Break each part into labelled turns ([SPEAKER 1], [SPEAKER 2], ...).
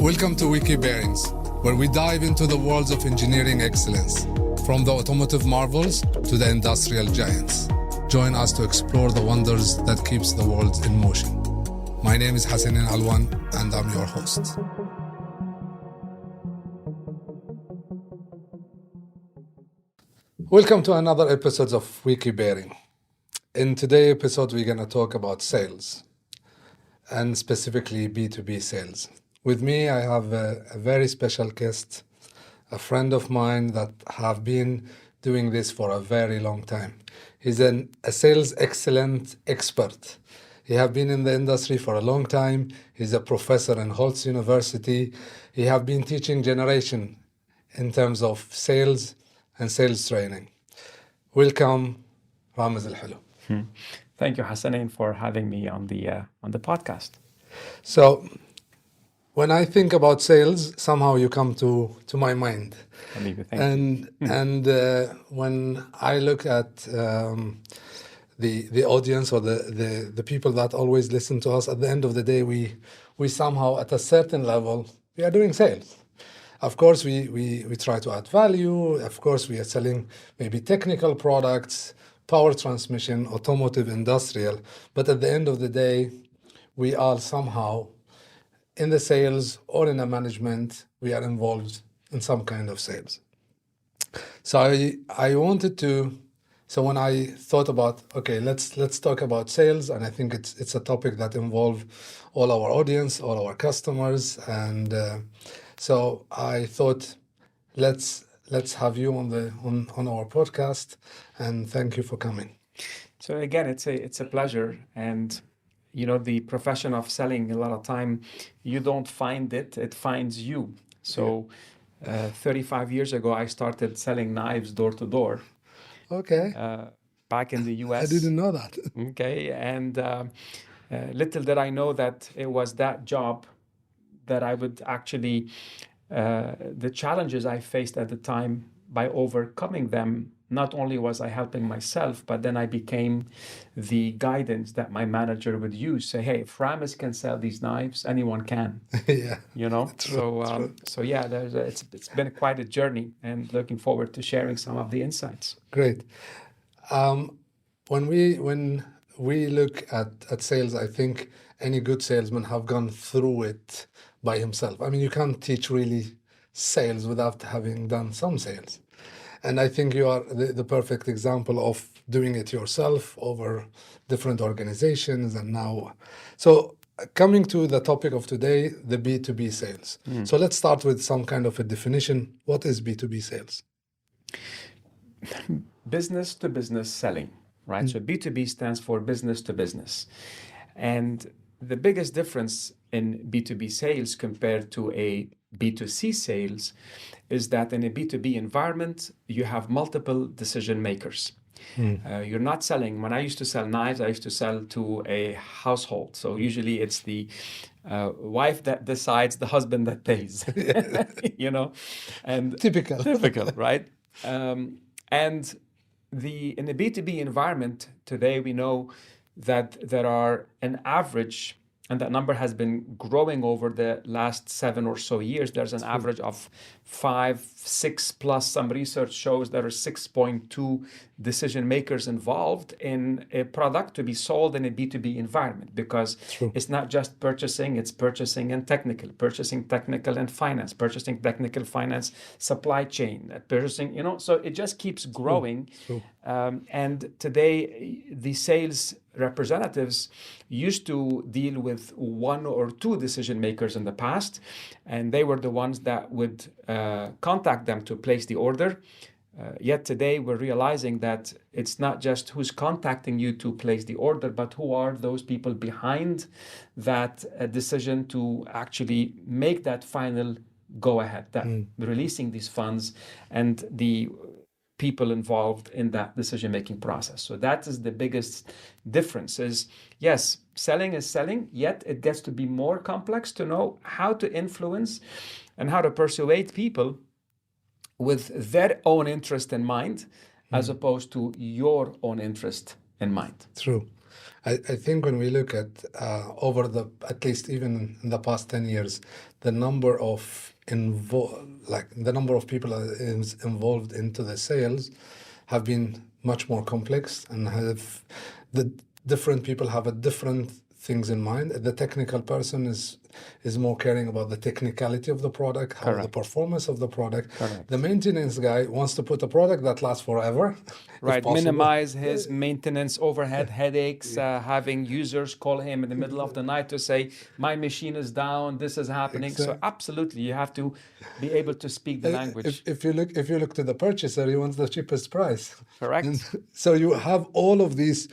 [SPEAKER 1] Welcome to Wiki Bearings, where we dive into the worlds of engineering excellence, from the automotive marvels to the industrial giants. Join us to explore the wonders that keeps the world in motion. My name is Hassanein Alwan, and I'm your host. Welcome to another episode of Wiki Bearing. In today's episode, we're going to talk about sales, and specifically B2B sales. With me, I have a very special guest, a friend of mine that have been doing this for a very long time. He's a sales excellent expert. He have been in the industry for a long time. He's a professor in Helou'S University. He have been teaching generation in terms of sales and sales training. Welcome, Ramez Helou.
[SPEAKER 2] Thank you, Hassanein, for having me on the podcast.
[SPEAKER 1] So, when I think about sales, somehow you come to my mind. And when I look at the audience or the people that always listen to us, at the end of the day, we somehow, at a certain level, we are doing sales. Of course, we try to add value. Of course, we are selling maybe technical products, power transmission, automotive, industrial. But at the end of the day, we are somehow in the sales or in the management, we are involved in some kind of sales. So I wanted to, so when I thought about, okay, let's talk about sales, and I think it's a topic that involves all our audience, all our customers, and so I thought, let's have you on our podcast, and thank you for coming.
[SPEAKER 2] So again, it's a pleasure, and you know, the profession of selling, a lot of time you don't find it finds you. So 35 years ago, I started selling knives door to door.
[SPEAKER 1] Okay.
[SPEAKER 2] Back in the US.
[SPEAKER 1] I didn't know that.
[SPEAKER 2] Okay, and little did I know that it was that job that I would actually, the challenges I faced at the time, by overcoming them, not only was I helping myself, but then I became the guidance that my manager would use. Say, hey, if Ramez can sell these knives, anyone can.
[SPEAKER 1] Yeah.
[SPEAKER 2] You know.
[SPEAKER 1] True.
[SPEAKER 2] So yeah, it's been quite a journey, and looking forward to sharing some of the insights.
[SPEAKER 1] Great. When we look at sales, I think any good salesman have gone through it by himself. I mean, you can't teach really sales without having done some sales. And I think you are the perfect example of doing it yourself over different organizations. And now, so coming to the topic of today, the B2B sales. So let's start with some kind of a definition. What is B2B sales?
[SPEAKER 2] Business to business selling, right? So B2B stands for business to business. And the biggest difference in B2B sales compared to a B2C sales is that in a B2B environment, you have multiple decision makers. You're not selling. When I used to sell knives, I used to sell to a household. So usually it's the wife that decides, the husband that pays. You know, and
[SPEAKER 1] Typical,
[SPEAKER 2] right? And in the B2B environment today, we know that there are an average, and that number has been growing over the last 7 or so years. There's an average of 5, 6 plus. Some research shows there are 6.2 decision makers involved in a product to be sold in a B2B environment, because it's not just purchasing, it's purchasing and technical and finance, purchasing technical finance, supply chain, purchasing, you know, so it just keeps growing. And today the sales representatives used to deal with 1 or 2 decision makers in the past, and they were the ones that would contact them to place the order. Yet today we're realizing that it's not just who's contacting you to place the order, but who are those people behind that decision to actually make that final go ahead, that releasing these funds and the people involved in that decision-making process. So that is the biggest difference is, yes, selling is selling, yet it gets to be more complex to know how to influence and how to persuade people with their own interest in mind, as opposed to your own interest in mind.
[SPEAKER 1] True. I think when we look at at least even in the past 10 years, the number of the number of people that is involved into the sales have been much more complex, and have the different people have a different things in mind. The technical person is more caring about the technicality of the product, how the
[SPEAKER 2] Correct.
[SPEAKER 1] performance of the product.
[SPEAKER 2] Correct.
[SPEAKER 1] The maintenance guy wants to put a product that lasts forever, if
[SPEAKER 2] Right,
[SPEAKER 1] possible.
[SPEAKER 2] minimize his maintenance overhead headaches, having users call him in the middle of the night to say, my machine is down, this is happening. So
[SPEAKER 1] Exactly.
[SPEAKER 2] absolutely, you have to be able to speak the language.
[SPEAKER 1] If you look to the purchaser, he wants the cheapest price.
[SPEAKER 2] Correct.
[SPEAKER 1] And so you have all of these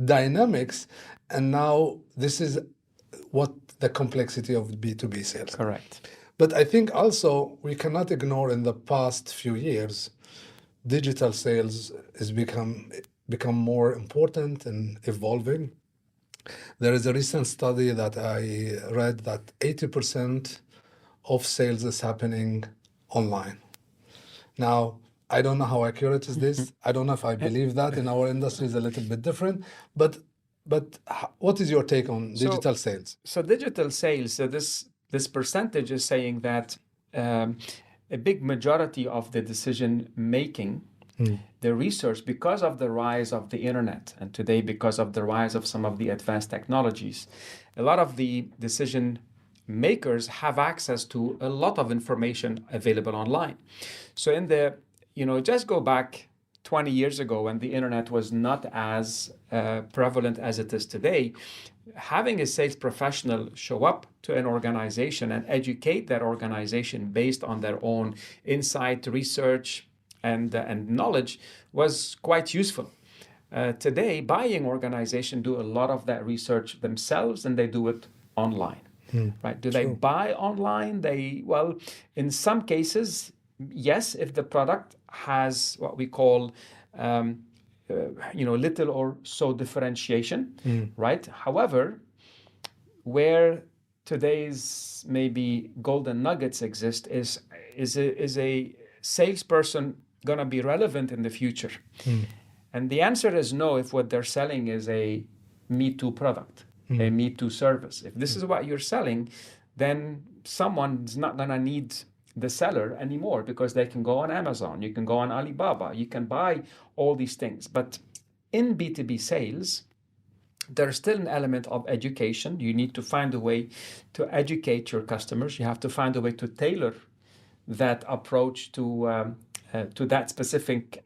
[SPEAKER 1] dynamics, and now this is what the complexity of B2B sales.
[SPEAKER 2] Correct.
[SPEAKER 1] But I think also we cannot ignore, in the past few years, digital sales has become more important and evolving. There is a recent study that I read that 80% of sales is happening online. Now, I don't know how accurate is this. I don't know if I believe that. In our industry is a little bit different. But what is your take on digital sales?
[SPEAKER 2] So digital sales, so this percentage is saying that a big majority of the decision making, the research, because of the rise of the internet, and today because of the rise of some of the advanced technologies, a lot of the decision makers have access to a lot of information available online. So just go back 20 years ago when the internet was not as prevalent as it is today, having a sales professional show up to an organization and educate that organization based on their own insight, research, and knowledge was quite useful. Today, buying organizations do a lot of that research themselves, and they do it online. Right? Do they buy online? In some cases, yes, if the product has what we call little or so differentiation, right? However, where today's maybe golden nuggets exist is a salesperson going to be relevant in the future? And the answer is no if what they're selling is a Me Too product, a Me Too service. If this is what you're selling, then someone's not going to need the seller anymore, because they can go on Amazon, you can go on Alibaba, you can buy all these things. But in B2B sales, there's still an element of education. You need to find a way to educate your customers. You have to find a way to tailor that approach to that specific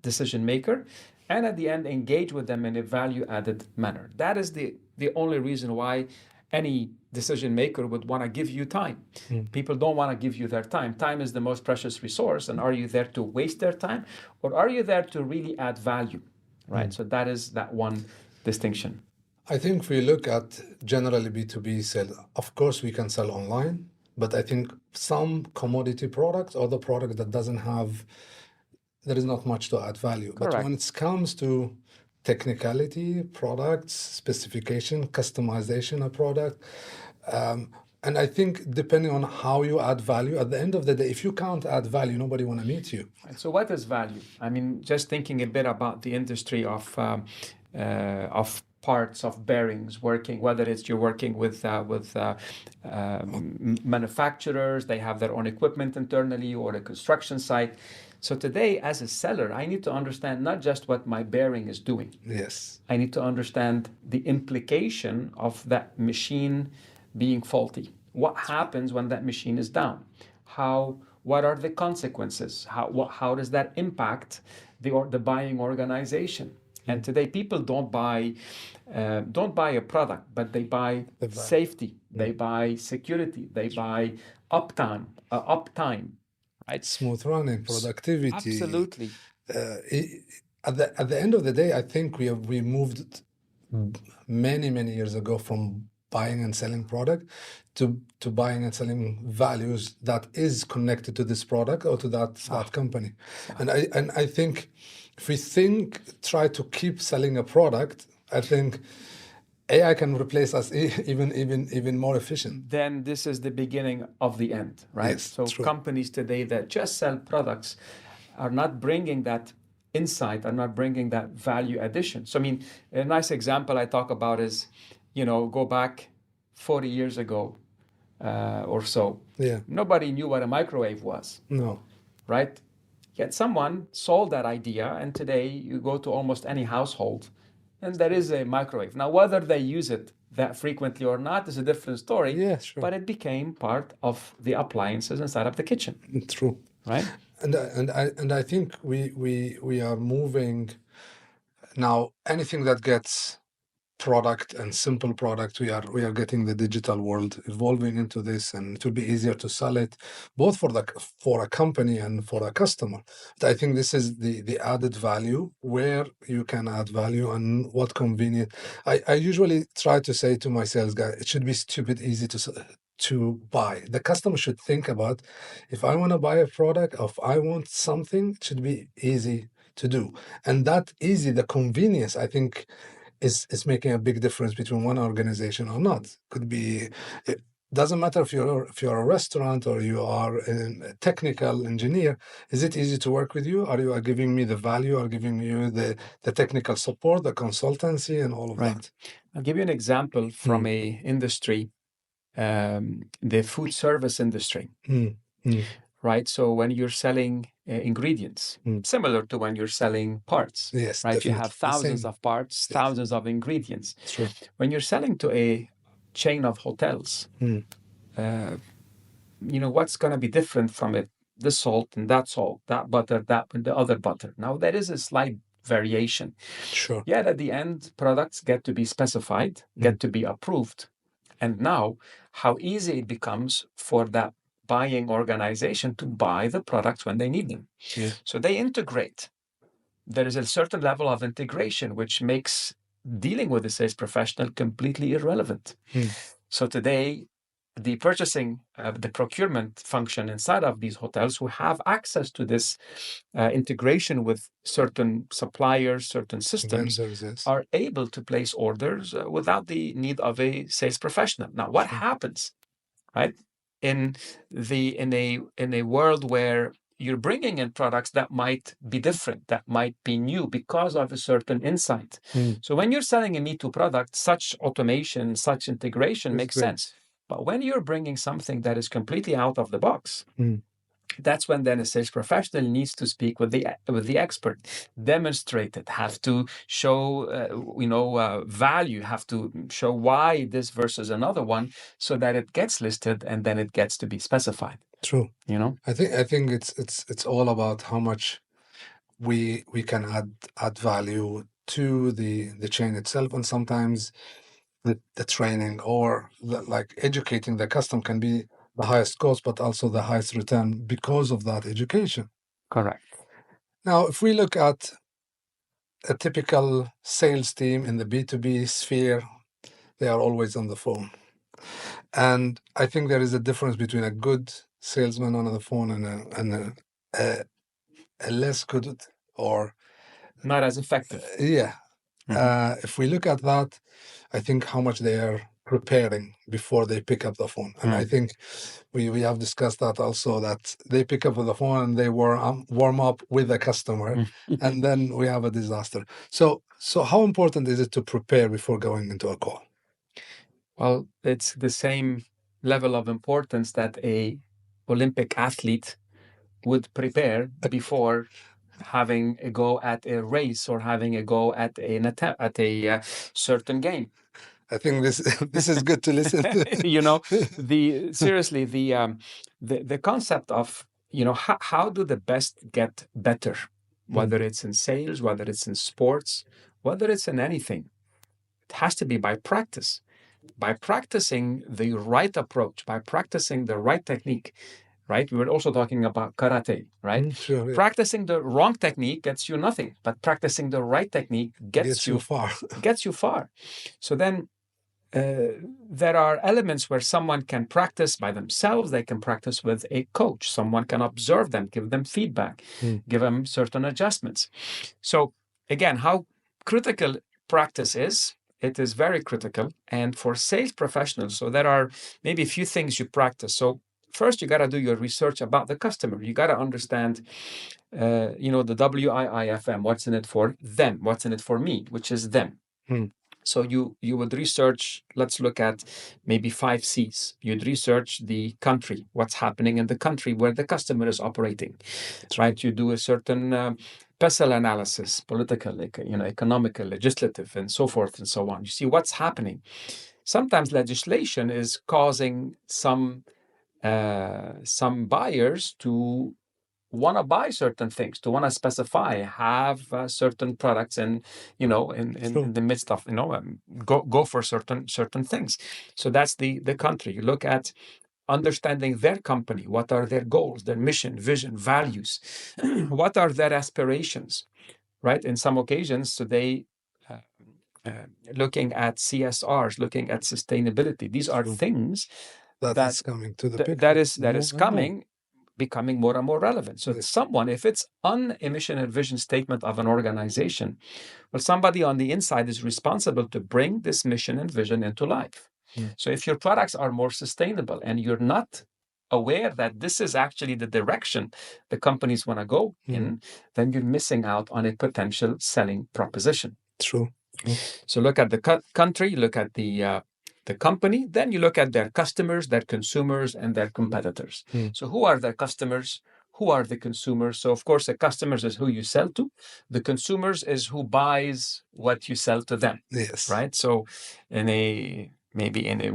[SPEAKER 2] decision maker, and at the end engage with them in a value-added manner. That is the only reason why any decision maker would want to give you time. People don't want to give you their time. Time is the most precious resource, and are you there to waste their time, or are you there to really add value, right? So that is that one distinction.
[SPEAKER 1] I think if we look at generally B2B sales, of course we can sell online, but I think some commodity products or the product that there is not much to add value.
[SPEAKER 2] Correct.
[SPEAKER 1] But when it comes to technicality, products, specification, customization of product, and I think depending on how you add value, at the end of the day, if you can't add value, nobody want to meet you.
[SPEAKER 2] And so what is value? I mean, just thinking a bit about the industry of parts of bearings working, whether it's you're working with manufacturers, they have their own equipment internally, or a construction site. So today, as a seller, I need to understand not just what my bearing is doing.
[SPEAKER 1] Yes.
[SPEAKER 2] I need to understand the implication of that machine being faulty. What happens when that machine is down? What are the consequences? How does that impact the buying organization? And today, people don't buy a product, but they buy safety, they buy security, they buy uptime. Right?
[SPEAKER 1] Smooth running, productivity.
[SPEAKER 2] Absolutely.
[SPEAKER 1] At the end of the day, I think we moved many years ago from buying and selling product to buying and selling values that is connected to this product or to that company. And I think if we try to keep selling a product, I think AI can replace us even more efficient.
[SPEAKER 2] Then this is the beginning of the end, right?
[SPEAKER 1] Yes,
[SPEAKER 2] so
[SPEAKER 1] true.
[SPEAKER 2] Companies today that just sell products are not bringing that insight, are not bringing that value addition. So, I mean, a nice example I talk about is, go back 40 years ago or so.
[SPEAKER 1] Yeah.
[SPEAKER 2] Nobody knew what a microwave was,
[SPEAKER 1] No.
[SPEAKER 2] right? Yet someone sold that idea, and today you go to almost any household and there is a microwave. Now, whether they use it that frequently or not is a different story,
[SPEAKER 1] Yeah, sure.
[SPEAKER 2] but it became part of the appliances inside of the kitchen,
[SPEAKER 1] True.
[SPEAKER 2] right?
[SPEAKER 1] And I think we are moving now. Anything that gets product and simple product, we are getting the digital world evolving into this, and it will be easier to sell it both for a company and for a customer. But I think this is the added value, where you can add value and what convenient. I usually try to say to my sales guy, it should be stupid easy to buy. The customer should think about, if I want to buy a product, or if I want something, it should be easy to do. And that easy, the convenience, I think, is making a big difference between one organization or not. Could be, it doesn't matter if you're a restaurant or you are a technical engineer. Is it easy to work with you? Are you giving me the value, or giving you the technical support, the consultancy, and all of
[SPEAKER 2] Right.
[SPEAKER 1] that?
[SPEAKER 2] I'll give you an example from a industry, the food service industry, right? So when you're selling ingredients, similar to when you're selling parts,
[SPEAKER 1] Yes,
[SPEAKER 2] right?
[SPEAKER 1] definitely.
[SPEAKER 2] You have thousands of parts, thousands of ingredients.
[SPEAKER 1] True.
[SPEAKER 2] When you're selling to a chain of hotels, what's going to be different from it? The salt and that salt, that butter, that and the other butter. Now, there is a slight variation.
[SPEAKER 1] Sure.
[SPEAKER 2] Yet at the end, products get to be specified, get to be approved. And now, how easy it becomes for that buying organization to buy the products when they need them.
[SPEAKER 1] Yeah.
[SPEAKER 2] So they integrate. There is a certain level of integration which makes dealing with the sales professional completely irrelevant. So today, the purchasing, the procurement function inside of these hotels, who have access to this integration with certain suppliers, certain systems,
[SPEAKER 1] Vendors, yes.
[SPEAKER 2] are able to place orders without the need of a sales professional. Now, what happens, right, in a world where you're bringing in products that might be different, that might be new because of a certain insight. So when you're selling a Me Too product, such automation, such integration makes sense. But when you're bringing something that is completely out of the box, that's when then a sales professional needs to speak with the expert, demonstrate it, have to show value, have to show why this versus another one, so that it gets listed and then it gets to be specified.
[SPEAKER 1] True. I think it's all about how much we can add value to the chain itself, and sometimes the training or like educating the customer can be the highest cost, but also the highest return because of that education.
[SPEAKER 2] Correct.
[SPEAKER 1] Now, if we look at a typical sales team in the B2B sphere, they are always on the phone. And I think there is a difference between a good salesman on the phone and a less good, or
[SPEAKER 2] not as effective.
[SPEAKER 1] If we look at that, I think how much they are preparing before they pick up the phone. And I think we have discussed that also, that they pick up the phone and they warm up with the customer, and then we have a disaster. So how important is it to prepare before going into a call?
[SPEAKER 2] Well, it's the same level of importance that a Olympic athlete would prepare before having a go at a race or having a go at an attempt at a certain game.
[SPEAKER 1] I think this is good to listen to.
[SPEAKER 2] Seriously, the concept of how do the best get better, whether it's in sales, whether it's in sports, whether it's in anything, it has to be by practice, by practicing the right approach, by practicing the right technique. Right? We were also talking about karate, right?
[SPEAKER 1] Sure, yeah.
[SPEAKER 2] Practicing the wrong technique gets you nothing, but practicing the right technique gets you
[SPEAKER 1] far.
[SPEAKER 2] Gets you far. So then there are elements where someone can practice by themselves. They can practice with a coach. Someone can observe them, give them feedback, give them certain adjustments. So again, how critical practice is, it is very critical. And for sales professionals, so there are maybe a few things you practice. So first you got to do your research about the customer. You got to understand, the WIIFM, what's in it for them, what's in it for me, which is them. So you would research, let's look at maybe 5 C's. You'd research the country, what's happening in the country where the customer is operating, right? You do a certain PESEL analysis, political, economical, legislative, and so forth and so on. You see what's happening. Sometimes legislation is causing some buyers to want to buy certain things, to want to specify, have certain products, and in the midst of go for certain things. So that's the country. You look at understanding their company. What are their goals, their mission, vision, values? What are their aspirations? Right. In some occasions today, looking at CSRs, looking at sustainability. These are things
[SPEAKER 1] that is coming to the picture.
[SPEAKER 2] That is coming. Becoming more and more relevant. So someone, if it's on a mission and vision statement of an organization, well, somebody on the inside is responsible to bring this mission and vision into life. So if your products are more sustainable and you're not aware that this is actually the direction the companies want to go in, then you're missing out on a potential selling proposition.
[SPEAKER 1] True.
[SPEAKER 2] So look at the country, look at the company, then you look at their customers, their consumers, and their competitors. So who are their customers? Who are the consumers? So of course, the customers is who you sell to. The consumers is who buys what you sell to them.
[SPEAKER 1] Yes.
[SPEAKER 2] Right. So maybe in a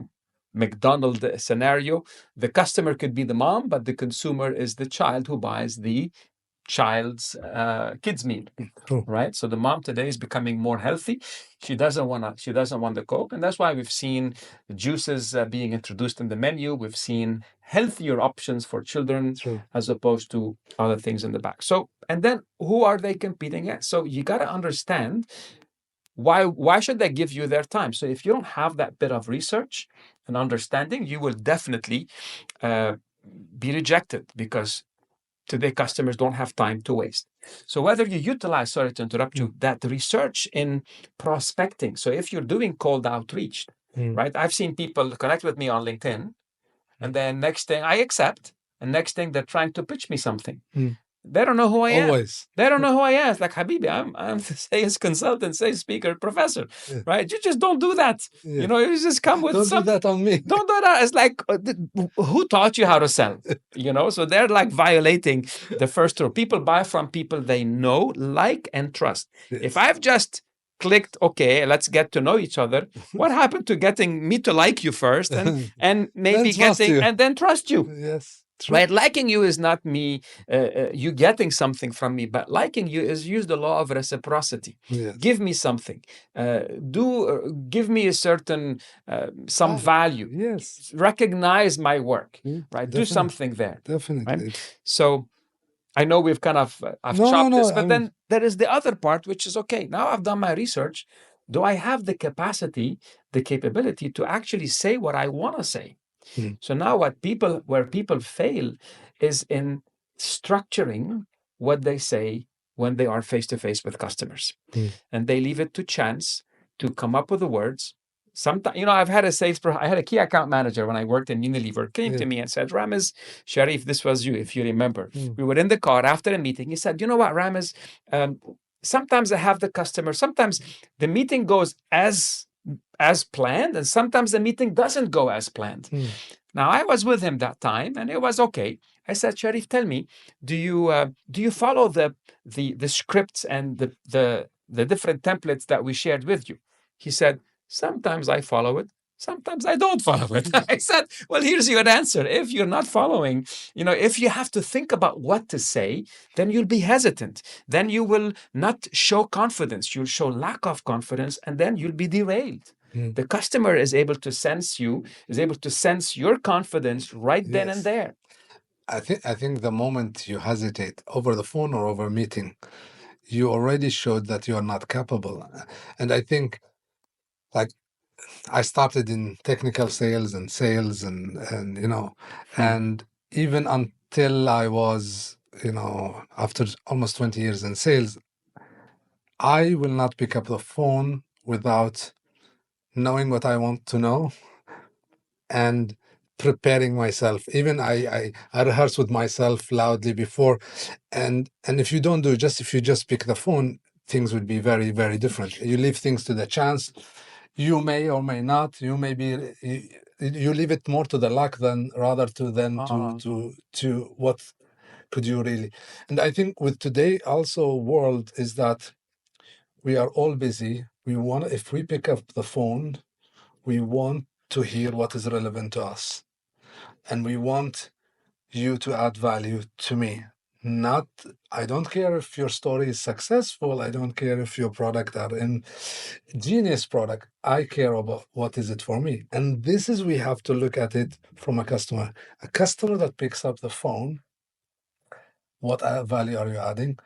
[SPEAKER 2] McDonald's scenario, the customer could be the mom, but the consumer is the child who buys the child's kids meal. Right. So the mom today is becoming more healthy. She doesn't want the Coke, and that's why we've seen juices being introduced in the menu. We've seen healthier options for children as opposed to other things in the back. So, and then who are they competing against? So you got to understand why should they give you their time? So if you don't have that bit of research and understanding, you will definitely be rejected, because today customers don't have time to waste. So whether you utilize, sorry to interrupt you, that research in prospecting. So if you're doing cold outreach, right? I've seen people connect with me on LinkedIn, and then next thing I accept, and next thing they're trying to pitch me something. They don't know who I am. They don't know who I am. It's like, Habibi, I'm sales consultant, sales speaker, professor, right? You just don't do that. You just come with
[SPEAKER 1] Don't do that on me.
[SPEAKER 2] Don't do that. It's like, who taught you how to sell? So they're like violating the first rule. People buy from people they know, like, and trust. If I've just clicked, okay, let's get to know each other, what happened to getting me to like you first and maybe and then trust you?
[SPEAKER 1] Yes. True.
[SPEAKER 2] Right, liking you is not me, you getting something from me, but liking you is use the law of reciprocity. Give me something, give me a certain some value.
[SPEAKER 1] Yes,
[SPEAKER 2] recognize my work. Right, do something there.
[SPEAKER 1] Definitely.
[SPEAKER 2] Right? So I know we've kind of chopped this, but then there is the other part, which is okay. Now I've done my research. Do I have the capacity, the capability to actually say what I want to say? So now where people fail is in structuring what they say when they are face to face with customers. And they leave it to chance to come up with the words. Sometimes, I've had I had a key account manager when I worked in Unilever, came to me and said, Ramez, Sharif, this was you, if you remember. We were in the car after a meeting. He said, you know what, Ramez, sometimes I have the customer, sometimes the meeting goes as planned, and sometimes the meeting doesn't go as planned. Now I was with him that time, and it was okay. I said, Sharif, tell me, do you follow the scripts and the different templates that we shared with you? He said, sometimes I follow it, sometimes I don't follow it. I said, well, here's your answer. If you're not following, if you have to think about what to say, then you'll be hesitant. Then you will not show confidence. You'll show lack of confidence, and then you'll be derailed. The customer is able to sense your confidence right then and there.
[SPEAKER 1] I think the moment you hesitate over the phone or over meeting, you already showed that you are not capable. And I think, like, I started in technical sales and and even until I was, after almost 20 years in sales, I will not pick up the phone without knowing what I want to know and preparing myself. Even I rehearse with myself loudly before, and if you don't do just if you just pick the phone, things would be very, very different. You leave things to the chance. You may or may not. You may be. You leave it more to the luck than rather to to what could you really. And I think with today also world is that we are all busy. We want, if we pick up the phone, we want to hear what is relevant to us, and we want you to add value to me. Not, I don't care if your story is successful. I don't care if your product are in genius product. I care about what is it for me. And this is, we have to look at it from a customer. A customer that picks up the phone, what value are you adding?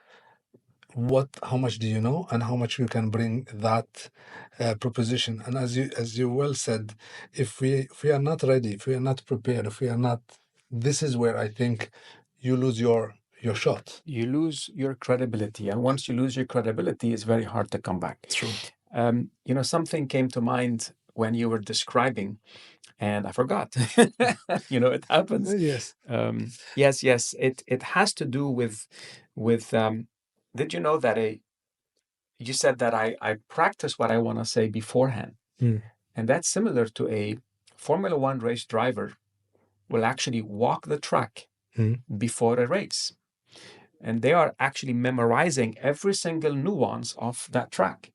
[SPEAKER 1] How much do you know, and how much you can bring that proposition? And as you well said, if we are not ready, if we are not prepared, if we are not, this is where I think you lose your shot.
[SPEAKER 2] You lose your credibility, and once you lose your credibility, it's very hard to come back.
[SPEAKER 1] True.
[SPEAKER 2] Something came to mind when you were describing, and I forgot. It happens.
[SPEAKER 1] Yes.
[SPEAKER 2] Yes. It has to do with. Did you know that you said that I practice what I want to say beforehand, and that's similar to a Formula One race driver will actually walk the track before a race, and they are actually memorizing every single nuance of that track.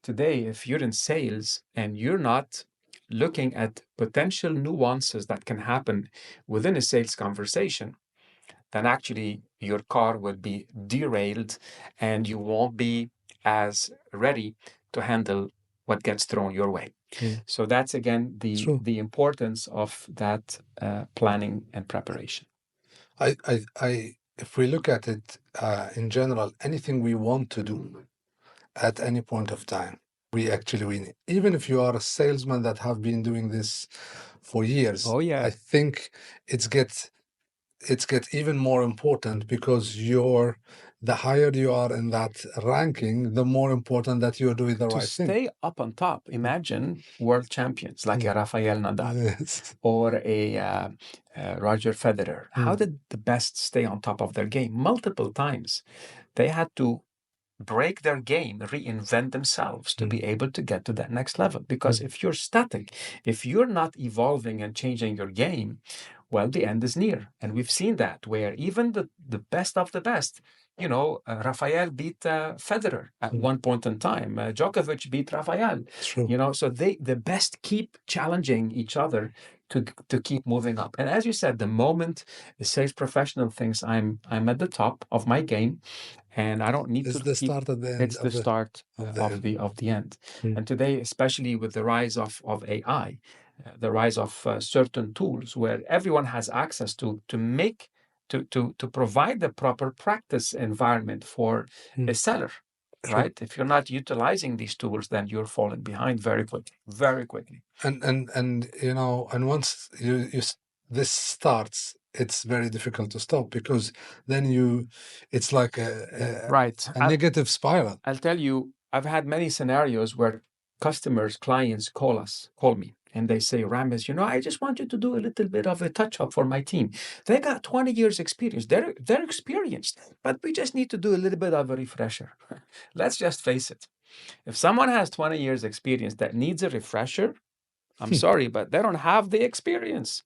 [SPEAKER 2] Today, if you're in sales and you're not looking at potential nuances that can happen within a sales conversation, then actually your car will be derailed and you won't be as ready to handle what gets thrown your way. So that's again the importance of that planning and preparation.
[SPEAKER 1] If we look at it in general, anything we want to do at any point of time, we actually win. Even if you are a salesman that have been doing this for years, I think it's get even more important, because the higher you are in that ranking, the more important that you're doing the right thing.
[SPEAKER 2] To stay up on top, imagine world champions like a Rafael Nadal or a Roger Federer. How did the best stay on top of their game? Multiple times. They had to break their game, reinvent themselves to be able to get to that next level. Because if you're static, if you're not evolving and changing your game, well, the end is near. And we've seen that where even the best of the best, Rafael beat Federer at one point in time. Djokovic beat Rafael.
[SPEAKER 1] True.
[SPEAKER 2] So the best keep challenging each other to keep moving up. And as you said, the moment a sales professional thinks I'm at the top of my game, and I don't need
[SPEAKER 1] it's
[SPEAKER 2] to
[SPEAKER 1] the
[SPEAKER 2] keep,
[SPEAKER 1] start at the end.
[SPEAKER 2] It's the start of the end. And today, especially with the rise of AI, the rise of certain tools where everyone has access to provide the proper practice environment for a seller. Right? If you're not utilizing these tools, then you're falling behind very quickly.
[SPEAKER 1] And once this starts, it's very difficult to stop, because then it's like a negative spiral.
[SPEAKER 2] I'll tell you, I've had many scenarios where clients call me, and they say, Ramez, I just want you to do a little bit of a touch-up for my team. They got 20 years experience. They're experienced, but we just need to do a little bit of a refresher. Let's just face it. If someone has 20 years experience that needs a refresher, I'm sorry, but they don't have the experience.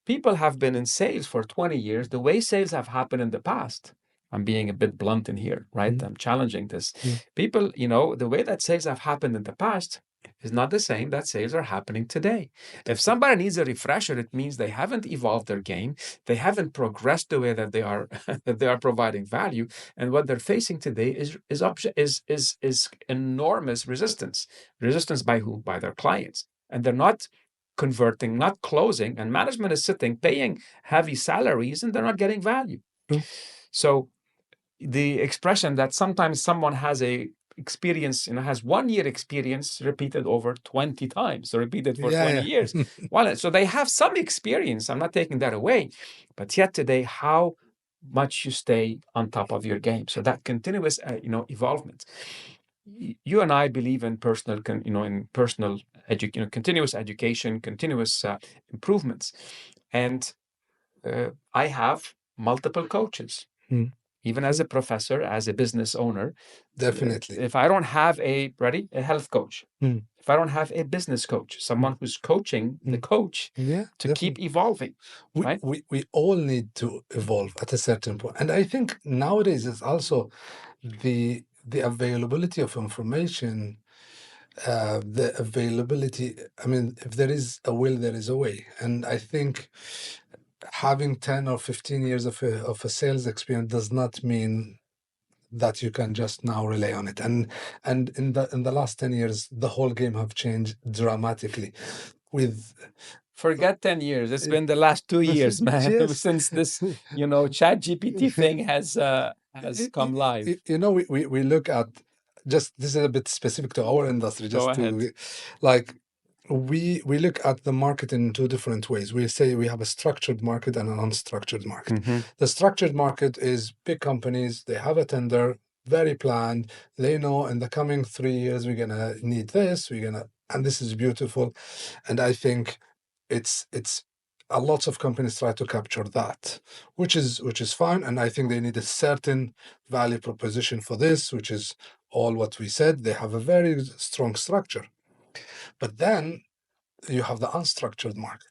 [SPEAKER 2] People have been in sales for 20 years. The way sales have happened in the past, I'm being a bit blunt in here, right? I'm challenging this. People, the way that sales have happened in the past is not the same that sales are happening today. If somebody needs a refresher, it means they haven't evolved their game. They haven't progressed the way that they are that they are providing value. And what they're facing today is enormous resistance. Resistance by who? By their clients. And they're not converting, not closing, and management is sitting paying heavy salaries, and they're not getting value. So the expression that sometimes someone has a experience, has 1 year experience repeated over 20 times, so repeated for 20 years. Well, so they have some experience. I'm not taking that away, but yet today, how much you stay on top of your game. So that continuous, evolvement. You and I believe in personal continuous education, continuous improvements. And I have multiple coaches. Even as a professor, as a business owner,
[SPEAKER 1] Definitely.
[SPEAKER 2] if I don't have a health coach, if I don't have a business coach, someone who's coaching the coach to keep evolving, right?
[SPEAKER 1] We all need to evolve at a certain point. And I think nowadays it's also the availability of information, the availability. I mean, if there is a will, there is a way. And I think having 10 or 15 years of a sales experience does not mean that you can just now rely on it. And in the last 10 years, the whole game have changed dramatically.
[SPEAKER 2] Forget 10 years. It's been the last 2 years, man,
[SPEAKER 1] Yes.
[SPEAKER 2] since this, Chat GPT thing has come live.
[SPEAKER 1] We look at, just this is a bit specific to our industry.
[SPEAKER 2] Go ahead.
[SPEAKER 1] We look at the market in two different ways. We say we have a structured market and an unstructured market. The structured market is big companies. They have a tender, very planned. They know in the coming 3 years we're gonna need this. And this is beautiful. And I think it's a lot of companies try to capture that, which is fine. And I think they need a certain value proposition for this, which is all what we said. They have a very strong structure. But then you have the unstructured market.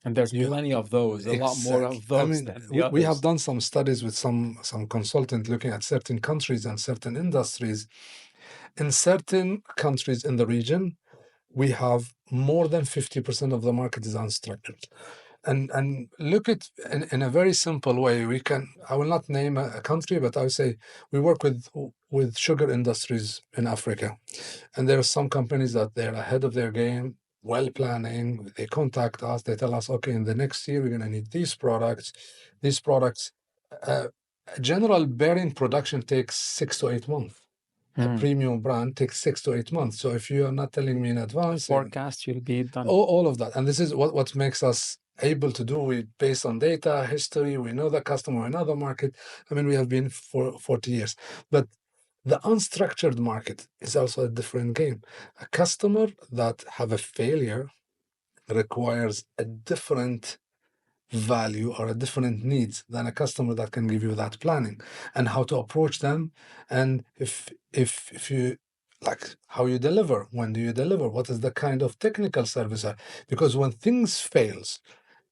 [SPEAKER 2] And there's plenty of those, a lot more of those than the others.
[SPEAKER 1] We have done some studies with some consultant looking at certain countries and certain industries. In certain countries in the region, we have more than 50% of the market is unstructured. And look at in a very simple way. I will not name a country, but I would say we work with sugar industries in Africa, and there are some companies that they're ahead of their game, well planning. They contact us, they tell us, okay, in the next year we're going to need these products. General bearing production takes 6 to 8 months. A premium brand takes 6 to 8 months. So if you are not telling me in advance,
[SPEAKER 2] forecast will be done.
[SPEAKER 1] All of that. And this is what makes us able to do. We based on data, history, we know the customer, we know the market. I mean, we have been for 40 years. But the unstructured market is also a different game. A customer that have a failure requires a different value or a different needs than a customer that can give you that planning and how to approach them. And if you like how you deliver, when do you deliver, what is the kind of technical service, because when things fails,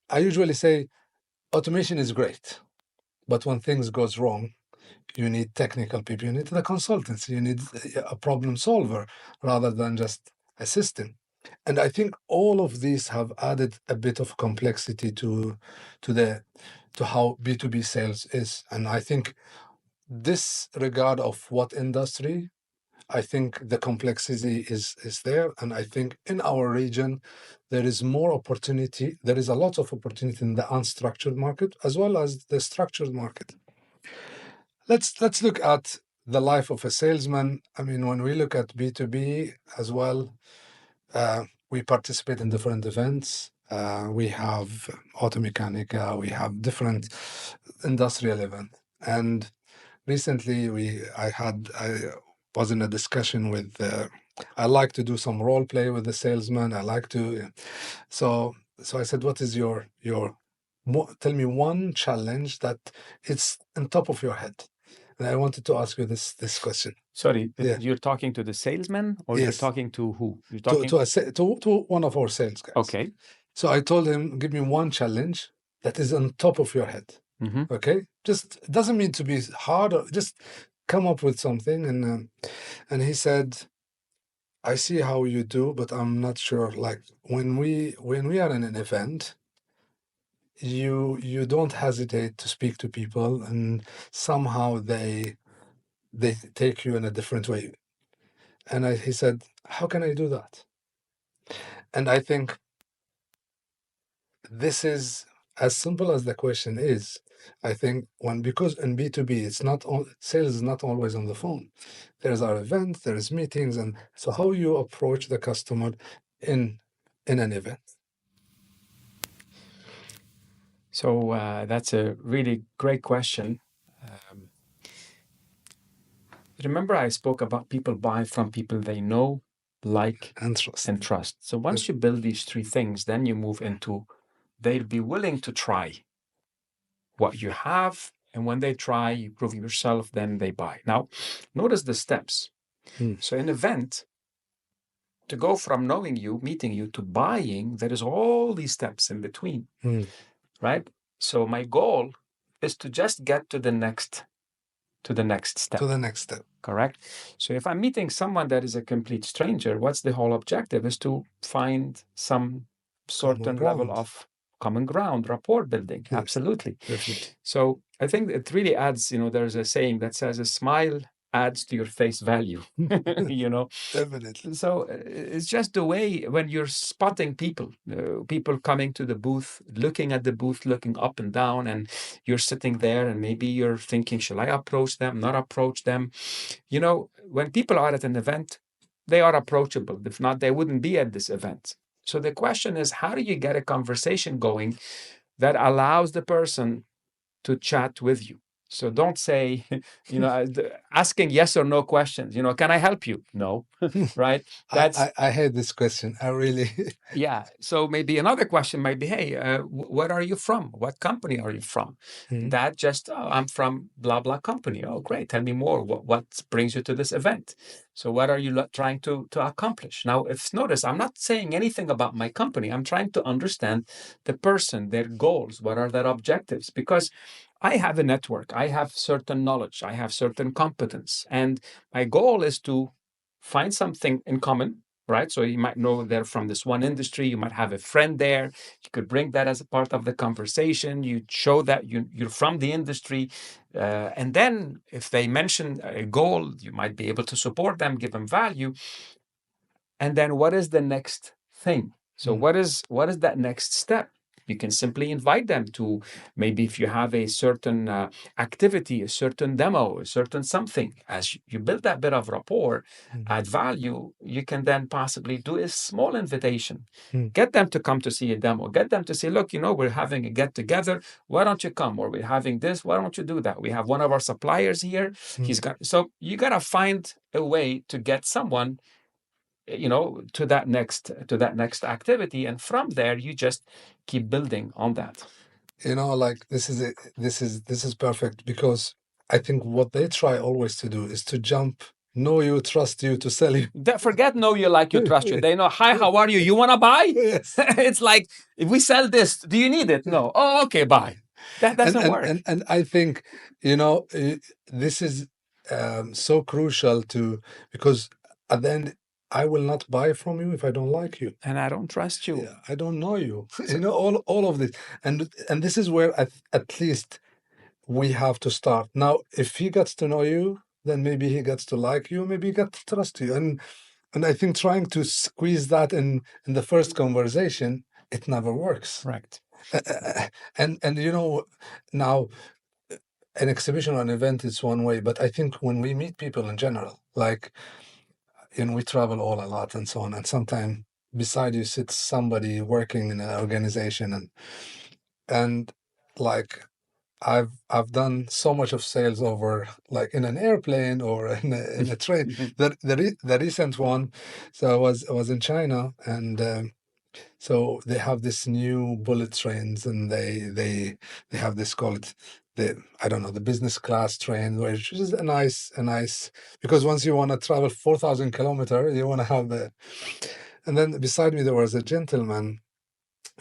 [SPEAKER 1] I usually say automation is great, but when things goes wrong, you need technical people, you need the consultants, you need a problem solver rather than just a system. And I think all of these have added a bit of complexity to how B2B sales is. And I think disregard of what industry, I think the complexity is there. And I think in our region, there is more opportunity. There is a lot of opportunity in the unstructured market as well as the structured market. Let's look at the life of a salesman. I mean, when we look at B2B as well, we participate in different events. We have Automechanica, we have different industrial events. And recently I was in a discussion with, I like to do some role play with the salesman. I like to, so I said, what is tell me one challenge that it's on top of your head. And I wanted to ask you this question.
[SPEAKER 2] Sorry, you're talking to the salesman, or
[SPEAKER 1] Yes.
[SPEAKER 2] You're talking to who? You're talking
[SPEAKER 1] to one of our sales guys.
[SPEAKER 2] Okay.
[SPEAKER 1] So I told him, give me one challenge that is on top of your head. Okay, just it doesn't mean to be hard, or just come up with something. And he said, I see how you do, but I'm not sure. Like when we are in an event, you don't hesitate to speak to people, and somehow they take you in a different way. And he said, how can I do that? And I think this is as simple as the question is. I think because in B2B, it's not sales is not always on the phone. There's our events, there's meetings, and so how you approach the customer in an event.
[SPEAKER 2] So that's a really great question. Remember, I spoke about people buy from people they know like,
[SPEAKER 1] And trust.
[SPEAKER 2] and trust. So once you build these three things, then you move into they'll be willing to try what you have. And when they try, you prove yourself, then they buy. Now, notice the steps. So an event, to go from knowing you, meeting you, to buying, there is all these steps in between, right? So my goal is to just get to the next step.
[SPEAKER 1] To the next step.
[SPEAKER 2] Correct. So if I'm meeting someone that is a complete stranger, what's the whole objective? Is to find some certain level of common ground, rapport building. Yes, absolutely.
[SPEAKER 1] Definitely.
[SPEAKER 2] So I think it really adds, there's a saying that says a smile adds to your face value,
[SPEAKER 1] Definitely.
[SPEAKER 2] So it's just the way when you're spotting people, people coming to the booth, looking at the booth, looking up and down, and you're sitting there and maybe you're thinking, shall I approach them, not approach them? When people are at an event, they are approachable. If not, they wouldn't be at this event. So the question is, how do you get a conversation going that allows the person to chat with you? So don't say, asking yes or no questions. Can I help you? No, right?
[SPEAKER 1] I hate this question. I really.
[SPEAKER 2] Yeah. So maybe another question might be, hey, where are you from? What company are you from? That just, I'm from blah, blah company. Oh, great. Tell me more. What brings you to this event? So what are you trying to accomplish? Now, notice, I'm not saying anything about my company. I'm trying to understand the person, their goals. What are their objectives? Because I have a network. I have certain knowledge. I have certain competence. And my goal is to find something in common, right? So you might know they're from this one industry. You might have a friend there. You could bring that as a part of the conversation. You show that you're from the industry. And then if they mention a goal, you might be able to support them, give them value. And then what is the next thing? So what is that next step? You can simply invite them to, maybe if you have a certain activity, a certain demo, a certain something, as you build that bit of rapport, add value, you can then possibly do a small invitation. Get them to come to see a demo. Get them to say, look, we're having a get together. Why don't you come? Or we're having this. Why don't you do that? We have one of our suppliers here. So you got to find a way to get someone to that next activity, and from there you just keep building on that.
[SPEAKER 1] Like this is perfect, because I think what they try always to do is to jump know you, trust you, to sell you.
[SPEAKER 2] Forget know you, like you, trust you. They know, hi, how are you? You want to buy?
[SPEAKER 1] Yes.
[SPEAKER 2] It's like, if we sell this, do you need it? No. Oh, okay, buy. That doesn't work.
[SPEAKER 1] And I think this is so crucial because at the end, I will not buy from you if I don't like you,
[SPEAKER 2] and I don't trust you.
[SPEAKER 1] Yeah, I don't know you. All of this, and this is where at least we have to start. Now, if he gets to know you, then maybe he gets to like you, maybe he gets to trust you, and I think trying to squeeze that in the first conversation, it never works.
[SPEAKER 2] Right.
[SPEAKER 1] And now an exhibition or an event is one way, but I think when we meet people in general, like, we travel all a lot and so on, and sometimes beside you sits somebody working in an organization, and like I've done so much of sales over, like, in an airplane or in a train. The recent one, so I was in China, and so they have this new bullet trains, and they have this called I don't know, the business class train, which is a nice because once you want to travel 4,000 kilometers, you want to have and then beside me there was a gentleman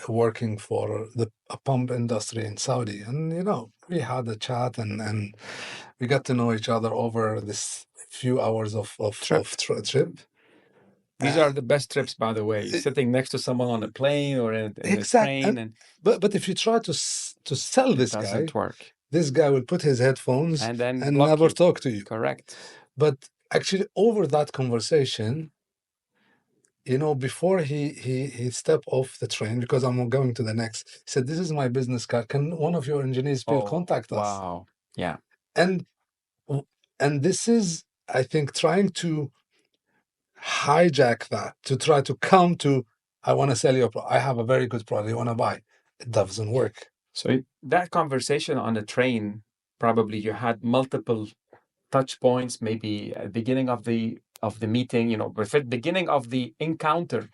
[SPEAKER 1] working for a pump industry in Saudi, and we had a chat, and we got to know each other over this few hours of trip.
[SPEAKER 2] These are the best trips, by the way. Sitting next to someone on a plane or in a train,
[SPEAKER 1] but if you try to sell this guy,
[SPEAKER 2] doesn't work.
[SPEAKER 1] This guy will put his headphones
[SPEAKER 2] and then
[SPEAKER 1] never talk to you.
[SPEAKER 2] Correct.
[SPEAKER 1] But actually, over that conversation, before he stepped off the train, because I'm going to the next, he said, "This is my business card. Can one of your engineers please contact us?"
[SPEAKER 2] Wow. Yeah.
[SPEAKER 1] And this is, I think, trying to hijack that, to try to come to, I want to sell you I have a very good product, you want to buy. It doesn't work.
[SPEAKER 2] So that conversation on the train, probably you had multiple touch points, maybe at the beginning of the the meeting, at the beginning of the encounter,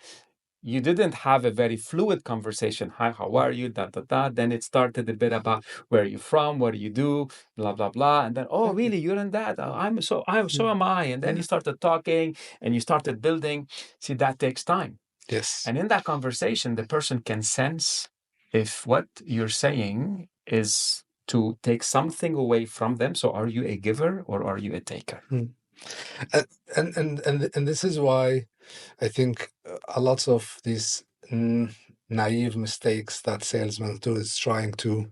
[SPEAKER 2] you didn't have a very fluid conversation. Hi, how are you? Da da da. Then it started a bit about where are you from, what do you do, blah blah blah, and then really you're in that. So am I. And then you started talking and you started building. See, that takes time.
[SPEAKER 1] Yes.
[SPEAKER 2] And in that conversation, the person can sense if what you're saying is to take something away from them. So are you a giver or are you a taker?
[SPEAKER 1] And this is why I think a lot of these naive mistakes that salesmen do is trying to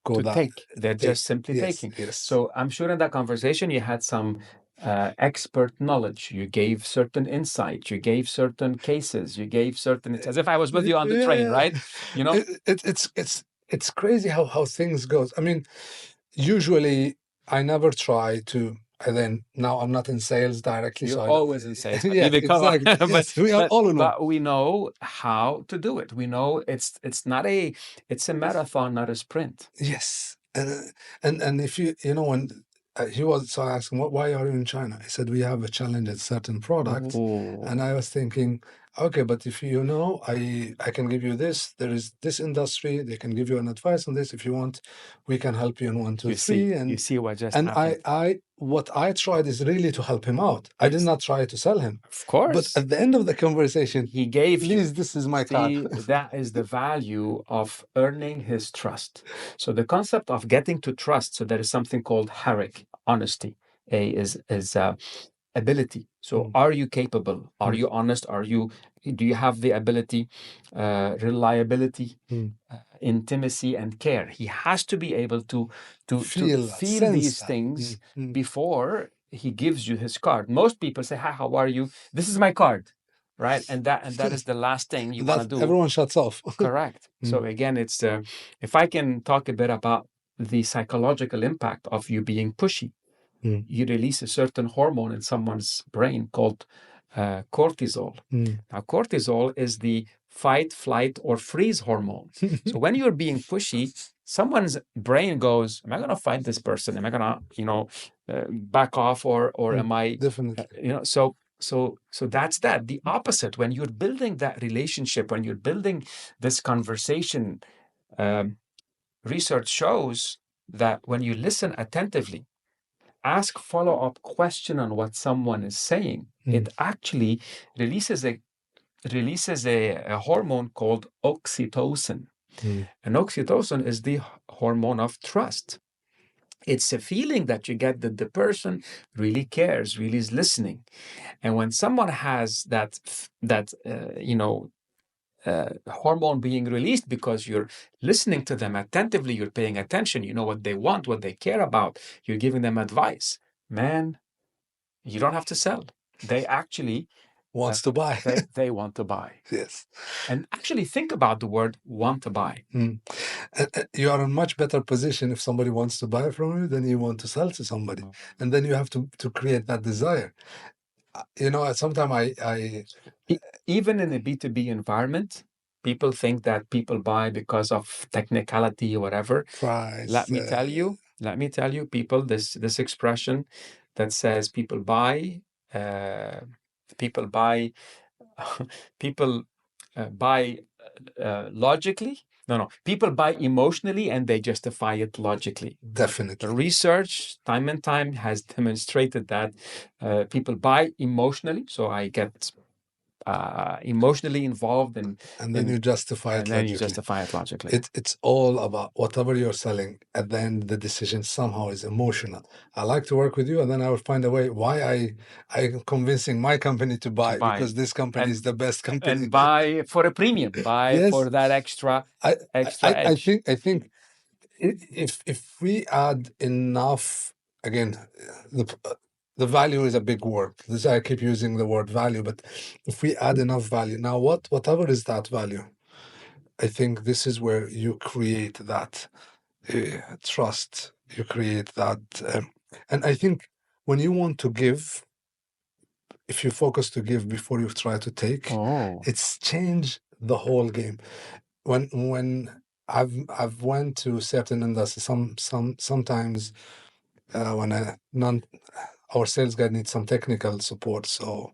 [SPEAKER 1] go
[SPEAKER 2] to
[SPEAKER 1] that
[SPEAKER 2] take. They're just simply taking.
[SPEAKER 1] Yes.
[SPEAKER 2] So I'm sure in that conversation you had some expert knowledge. You gave certain insight. You gave certain cases. You gave certain. It's as if I was with you on the train, right?
[SPEAKER 1] It's crazy how things goes. I mean, usually I never try to. And then now I'm not in sales directly.
[SPEAKER 2] You're
[SPEAKER 1] so
[SPEAKER 2] always in sales.
[SPEAKER 1] Yeah, exactly. Yes, we are all in one.
[SPEAKER 2] But we know how to do it. We know it's a marathon, not a sprint.
[SPEAKER 1] Yes, and if when he was asking why are you in China? I said we have a challenge at certain product, and I was thinking, okay, but if I can give you this. There is this industry. They can give you an advice on this. If you want, we can help you in 1, 2, 3.
[SPEAKER 2] You see what just
[SPEAKER 1] and
[SPEAKER 2] happened.
[SPEAKER 1] What I tried is really to help him out. I did not try to sell him.
[SPEAKER 2] Of course.
[SPEAKER 1] But at the end of the conversation,
[SPEAKER 2] he gave
[SPEAKER 1] please, this is my card.
[SPEAKER 2] That is the value of earning his trust. So the concept of getting to trust. So there is something called harik, honesty. A is ability. So are you capable? Are you honest? Do you have the ability, reliability, intimacy, and care? He has to be able to feel these things before he gives you his card. Most people say, hi, how are you? This is my card, right? And that is the last thing you want to do.
[SPEAKER 1] Everyone shuts off.
[SPEAKER 2] Correct. So again, it's if I can talk a bit about the psychological impact of you being pushy. You release a certain hormone in someone's brain called cortisol. Now, cortisol is the fight, flight, or freeze hormone. So when you're being pushy, someone's brain goes, am I going to fight this person? Am I going to, back off or am I...
[SPEAKER 1] Definitely.
[SPEAKER 2] So that's that. The opposite, when you're building that relationship, when you're building this conversation, research shows that when you listen attentively, ask follow-up question on what someone is saying, it actually releases a hormone called oxytocin. And oxytocin is the hormone of trust. It's a feeling that you get that the person really cares, really is listening. And when someone has that hormone being released because you're listening to them attentively, you're paying attention, you know what they want, what they care about, you're giving them advice. Man, you don't have to sell. They actually
[SPEAKER 1] wants to buy.
[SPEAKER 2] They want to buy.
[SPEAKER 1] Yes.
[SPEAKER 2] And actually think about the word want to buy.
[SPEAKER 1] You are in a much better position if somebody wants to buy from you than you want to sell to somebody. And then you have to create that desire. Sometimes
[SPEAKER 2] even in a B2B environment, people think that people buy because of technicality or whatever.
[SPEAKER 1] Price.
[SPEAKER 2] Let me tell you, people, this expression that says people buy logically. No, people buy emotionally and they justify it logically.
[SPEAKER 1] Definitely.
[SPEAKER 2] The research, time and time, has demonstrated that people buy emotionally. So I get emotionally involved
[SPEAKER 1] and then you justify it logically. It's all about whatever you're selling. At the end, the decision somehow is emotional. I like to work with you, and then I will find a way why I'm convincing my company to buy because this company is the best company.
[SPEAKER 2] And buy for a premium, buy for that extra edge.
[SPEAKER 1] I think if we add enough, again, the value is a big word. I keep using the word value, but if we add enough value, now whatever is that value, I think this is where you create that trust. You create that, and I think when you want to give, if you focus to give before you try to take, it's changed the whole game. When I've went to certain industries, sometimes when our sales guy needs some technical support. So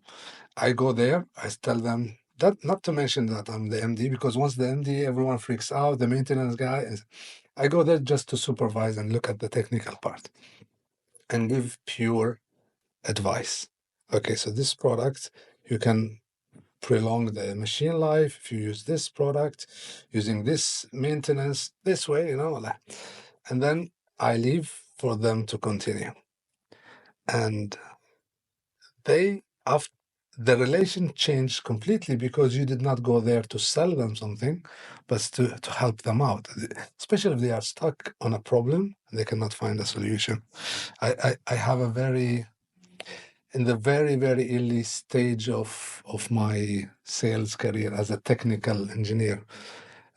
[SPEAKER 1] I go there, I tell them that, not to mention that I'm the MD, because once the MD, everyone freaks out, the maintenance guy is, I go there just to supervise and look at the technical part and give pure advice. Okay, so this product, you can prolong the machine life if you use this product, using this maintenance this way, and then I leave for them to continue. And they, after the relation changed completely, because you did not go there to sell them something, but to help them out, especially if they are stuck on a problem and they cannot find a solution. I have a very, in the very, very early stage of my sales career as a technical engineer.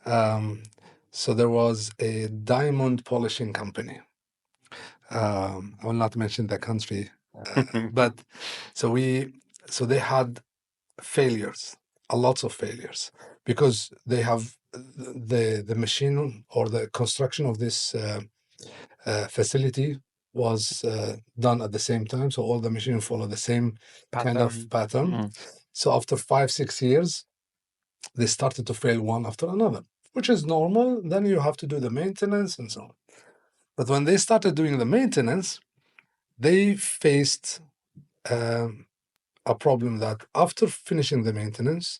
[SPEAKER 1] So there was a diamond polishing company. I will not mention the country, but so they had failures, a lots of failures, because they have the machine or the construction of this facility was done at the same time, so all the machines follow the same kind of pattern. So after 5-6 years, they started to fail one after another, which is normal. Then you have to do the maintenance and so on. But when they started doing the maintenance, they faced a problem that after finishing the maintenance,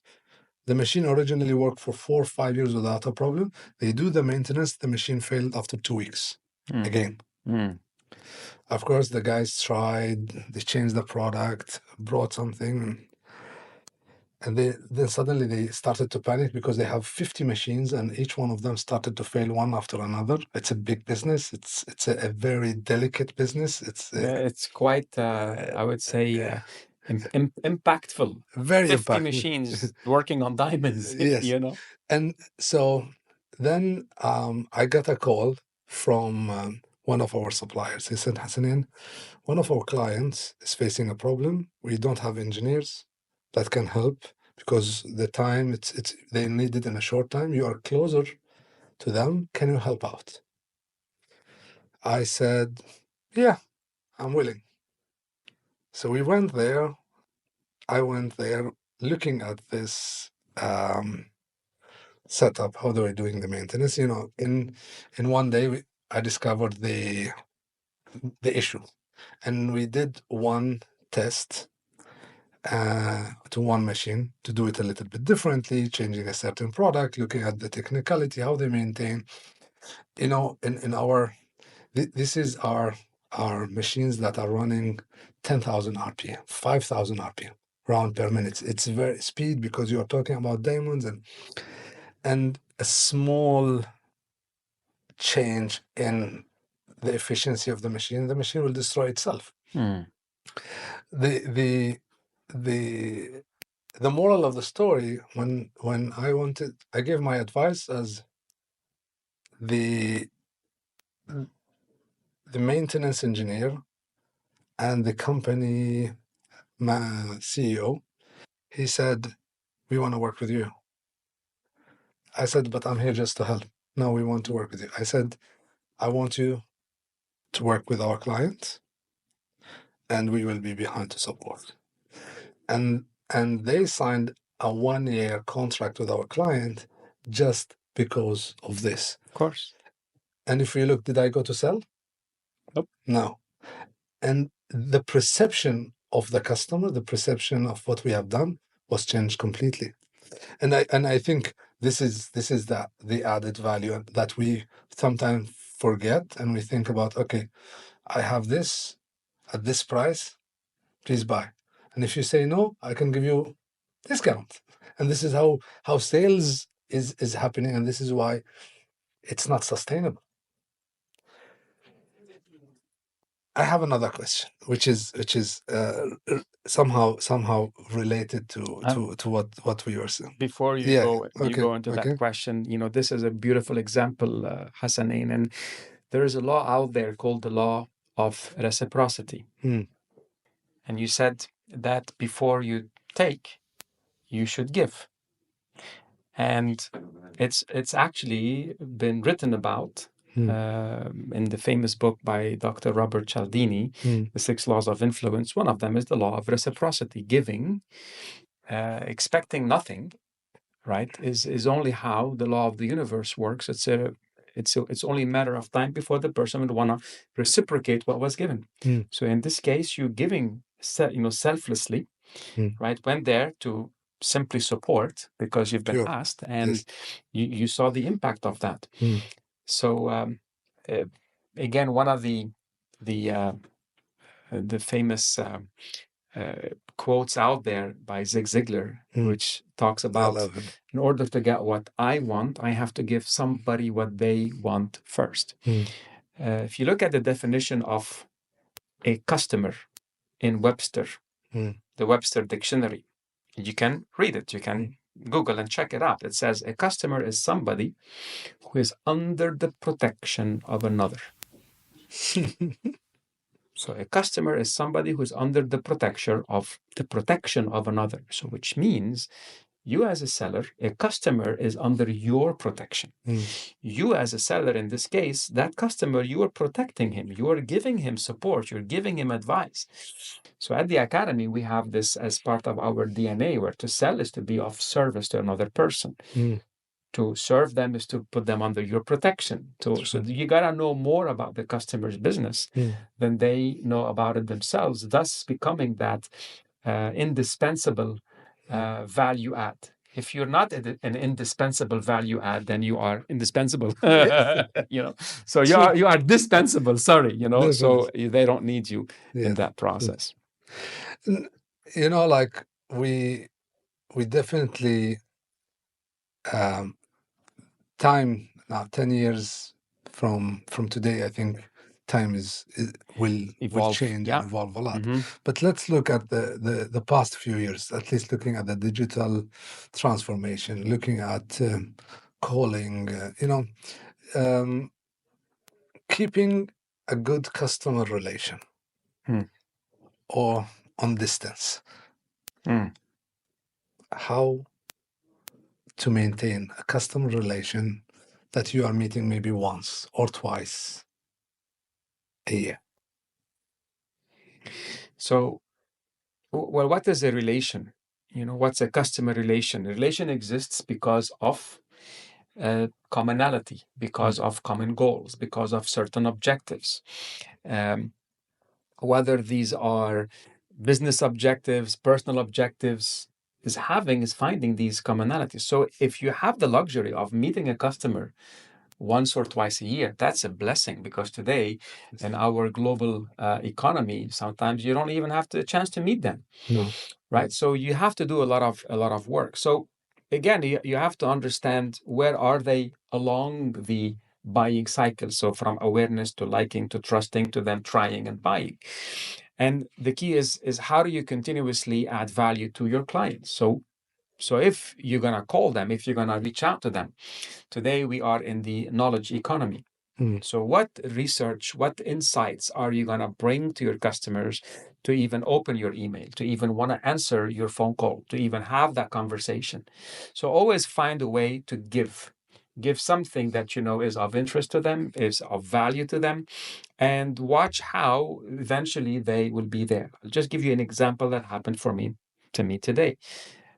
[SPEAKER 1] the machine originally worked for 4 or 5 years without a problem. They do the maintenance, the machine failed after 2 weeks again. Of course, the guys tried, they changed the product, brought something, and then suddenly they started to panic because they have 50 machines and each one of them started to fail one after another. It's a big business. It's a very delicate business.
[SPEAKER 2] It's quite, I would say, impactful.
[SPEAKER 1] Very
[SPEAKER 2] 50
[SPEAKER 1] impactful.
[SPEAKER 2] machines working on diamonds,
[SPEAKER 1] Yes. And so then I got a call from one of our suppliers. He said, Hassanein, one of our clients is facing a problem. We don't have engineers that can help because the time it's they need it in a short time. You are closer to them. Can you help out? I said, yeah, I'm willing. So we went there. I went there looking at this setup. How do I doing the maintenance? In one day I discovered the issue, and we did one test to one machine to do it a little bit differently, changing a certain product, looking at the technicality, how they maintain. In our this is our machines that are running 10,000 RPM, 5,000 RPM round per minute. It's very speed because you are talking about diamonds, and a small change in the efficiency of the machine will destroy itself. The moral of the story, when I gave my advice as the maintenance engineer and the company CEO, he said, we want to work with you. I said, but I'm here just to help. No, we want to work with you. I said, I want you to work with our clients and we will be behind to support. And they signed a 1-year contract with our client just because of this.
[SPEAKER 2] Of course.
[SPEAKER 1] And if you look, did I go to sell?
[SPEAKER 2] Nope.
[SPEAKER 1] No. And the perception of the customer, the perception of what we have done was changed completely. And I think this is the added value that we sometimes forget, and we think about, okay, I have this at this price, please buy. And if you say no, I can give you discount. And this is how sales is happening, and this is why it's not sustainable. I have another question, which is somehow related to what we were saying.
[SPEAKER 2] Before you go into that question, this is a beautiful example, Hassanein, and there is a law out there called the law of reciprocity. And you said that before you take, you should give. And it's actually been written about in the famous book by Dr. Robert Cialdini, The Six Laws of Influence. One of them is the law of reciprocity. Giving, expecting nothing, right, is only how the law of the universe works. It's only a matter of time before the person would want to reciprocate what was given. So in this case, you're giving, selflessly, right? Went there to simply support because you've been asked, and you saw the impact of that. So again, one of the famous quotes out there by Zig Ziglar, which talks about, in order to get what I want, I have to give somebody what they want first. If you look at the definition of a customer in Webster, the Webster Dictionary, you can read it. You can Google and check it out. It says a customer is somebody who is under the protection of another. So a customer is somebody who is under the protection of another. So which means you as a seller, a customer is under your protection. You as a seller, in this case, that customer, you are protecting him. You are giving him support. You're giving him advice. So at the Academy, we have this as part of our DNA, where to sell is to be of service to another person. To serve them is to put them under your protection. So you got to know more about the customer's business than they know about it themselves, thus becoming that indispensable value add. If you're not an indispensable value add, then you are indispensable. So you are dispensable. Sorry, so they don't need you in that process.
[SPEAKER 1] Like we definitely time now, 10 years from today, I think time will change and evolve a lot. But let's look at the past few years, at least looking at the digital transformation, looking at calling, keeping a good customer relation or on distance. How to maintain a customer relation that you are meeting maybe once or twice a year.
[SPEAKER 2] So, well, what is a relation? What's a customer relation? A relation exists because of commonality, because of common goals, because of certain objectives. Whether these are business objectives, personal objectives, is finding these commonalities. So if you have the luxury of meeting a customer once or twice a year, that's a blessing, because today in our global economy, sometimes you don't even have the chance to meet them. Right? So you have to do a lot of work. So again, you have to understand where are they along the buying cycle. So from awareness to liking to trusting to them trying and buying. And the key is how do you continuously add value to your clients? So if you're going to call them, if you're going to reach out to them, today we are in the knowledge economy. So what research, what insights are you going to bring to your customers to even open your email, to even want to answer your phone call, to even have that conversation? So always find a way to give something that is of interest to them, is of value to them, and watch how eventually they will be there. I'll just give you an example that happened to me today.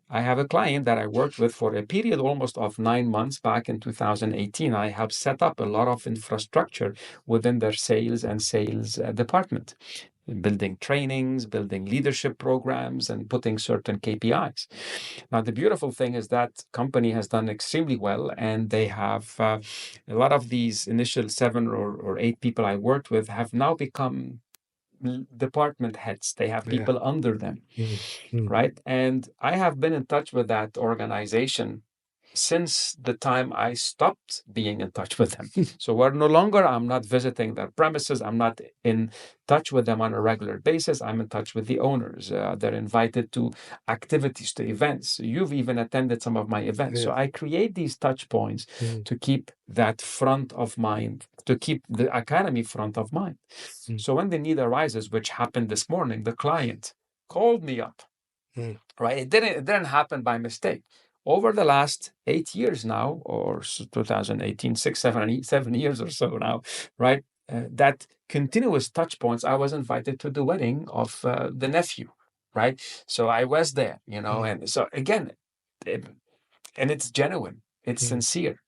[SPEAKER 2] I have a client that I worked with for a period almost of 9 months back in 2018. I helped set up a lot of infrastructure within their sales department, building trainings, building leadership programs, and putting certain KPIs. Now, the beautiful thing is that company has done extremely well, and they have a lot of these initial 7 or 8 people I worked with have now become department heads. They have people under them, right? And I have been in touch with that organization since the time I stopped being in touch with them. So I'm not visiting their premises. I'm not in touch with them on a regular basis. I'm in touch with the owners. They're invited to activities, to events. You've even attended some of my events. So I create these touch points to keep that front of mind, to keep the academy front of mind. So when the need arises, which happened this morning, the client called me up. Right? It didn't happen by mistake. over the last 8 years now, or 2018, 7 years or so now, right? That continuous touch points. I was invited to the wedding of the nephew, right? So I was there, and so again, and it's genuine, it's sincere.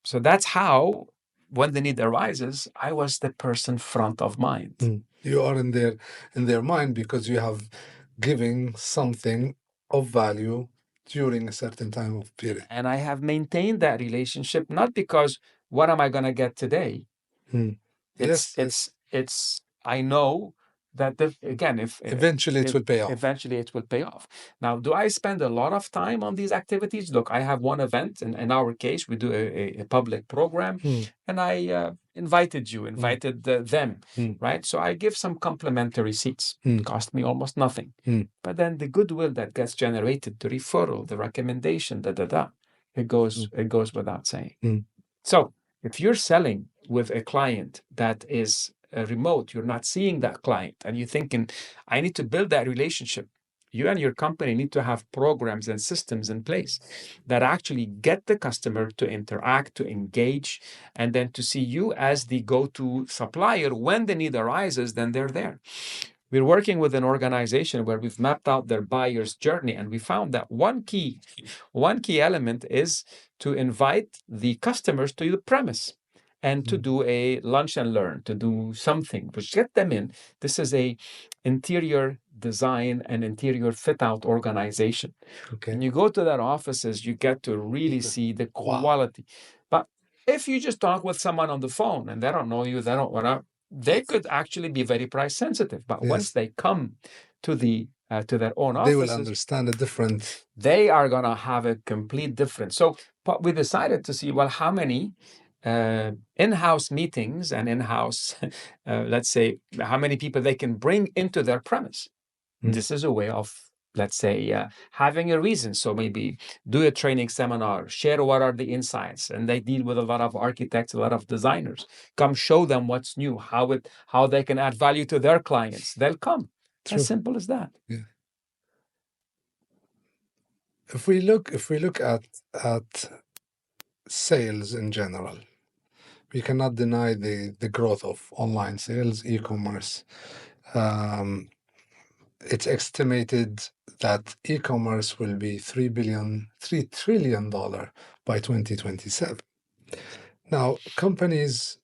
[SPEAKER 2] So that's how, when the need arises, I was the person front of mind.
[SPEAKER 1] You are in their mind because you have given something of value during a certain time of period.
[SPEAKER 2] And I have maintained that relationship, not because what am I going to get today? It's I know that again, if
[SPEAKER 1] eventually it will pay off.
[SPEAKER 2] Eventually it will pay off. Now, do I spend a lot of time on these activities? Look, I have one event, and in our case, we do a public program, and I invited them, right? So I give some complimentary seats. Cost me almost nothing. But then the goodwill that gets generated, the referral, the recommendation, it goes without saying. So if you're selling with a client that is remote, you're not seeing that client, and you're thinking, I need to build that relationship. You and your company need to have programs and systems in place that actually get the customer to interact, to engage, and then to see you as the go-to supplier. When the need arises, then they're there. We're working with an organization where we've mapped out their buyer's journey, and we found that one key element is to invite the customers to the premise and to do a lunch and learn, to do something, which get them in. This is a interior design and interior fit out organization. When you go to their offices, you get to really see the quality. But if you just talk with someone on the phone and they don't know you, they could actually be very price sensitive. But once they come to their own offices,
[SPEAKER 1] they will understand the difference.
[SPEAKER 2] They are going to have a complete difference. So we decided to see, well, how many in-house meetings and in-house, let's say, how many people they can bring into their premise. This is a way of, let's say, having a reason. So maybe do a training seminar, share what are the insights, and they deal with a lot of architects, a lot of designers. Come show them what's new, how they can add value to their clients. They'll come. True. As simple as that.
[SPEAKER 1] Yeah. If we look at sales in general, we cannot deny the growth of online sales, e-commerce. It's estimated that e-commerce will be $3 trillion by 2027. Now, companies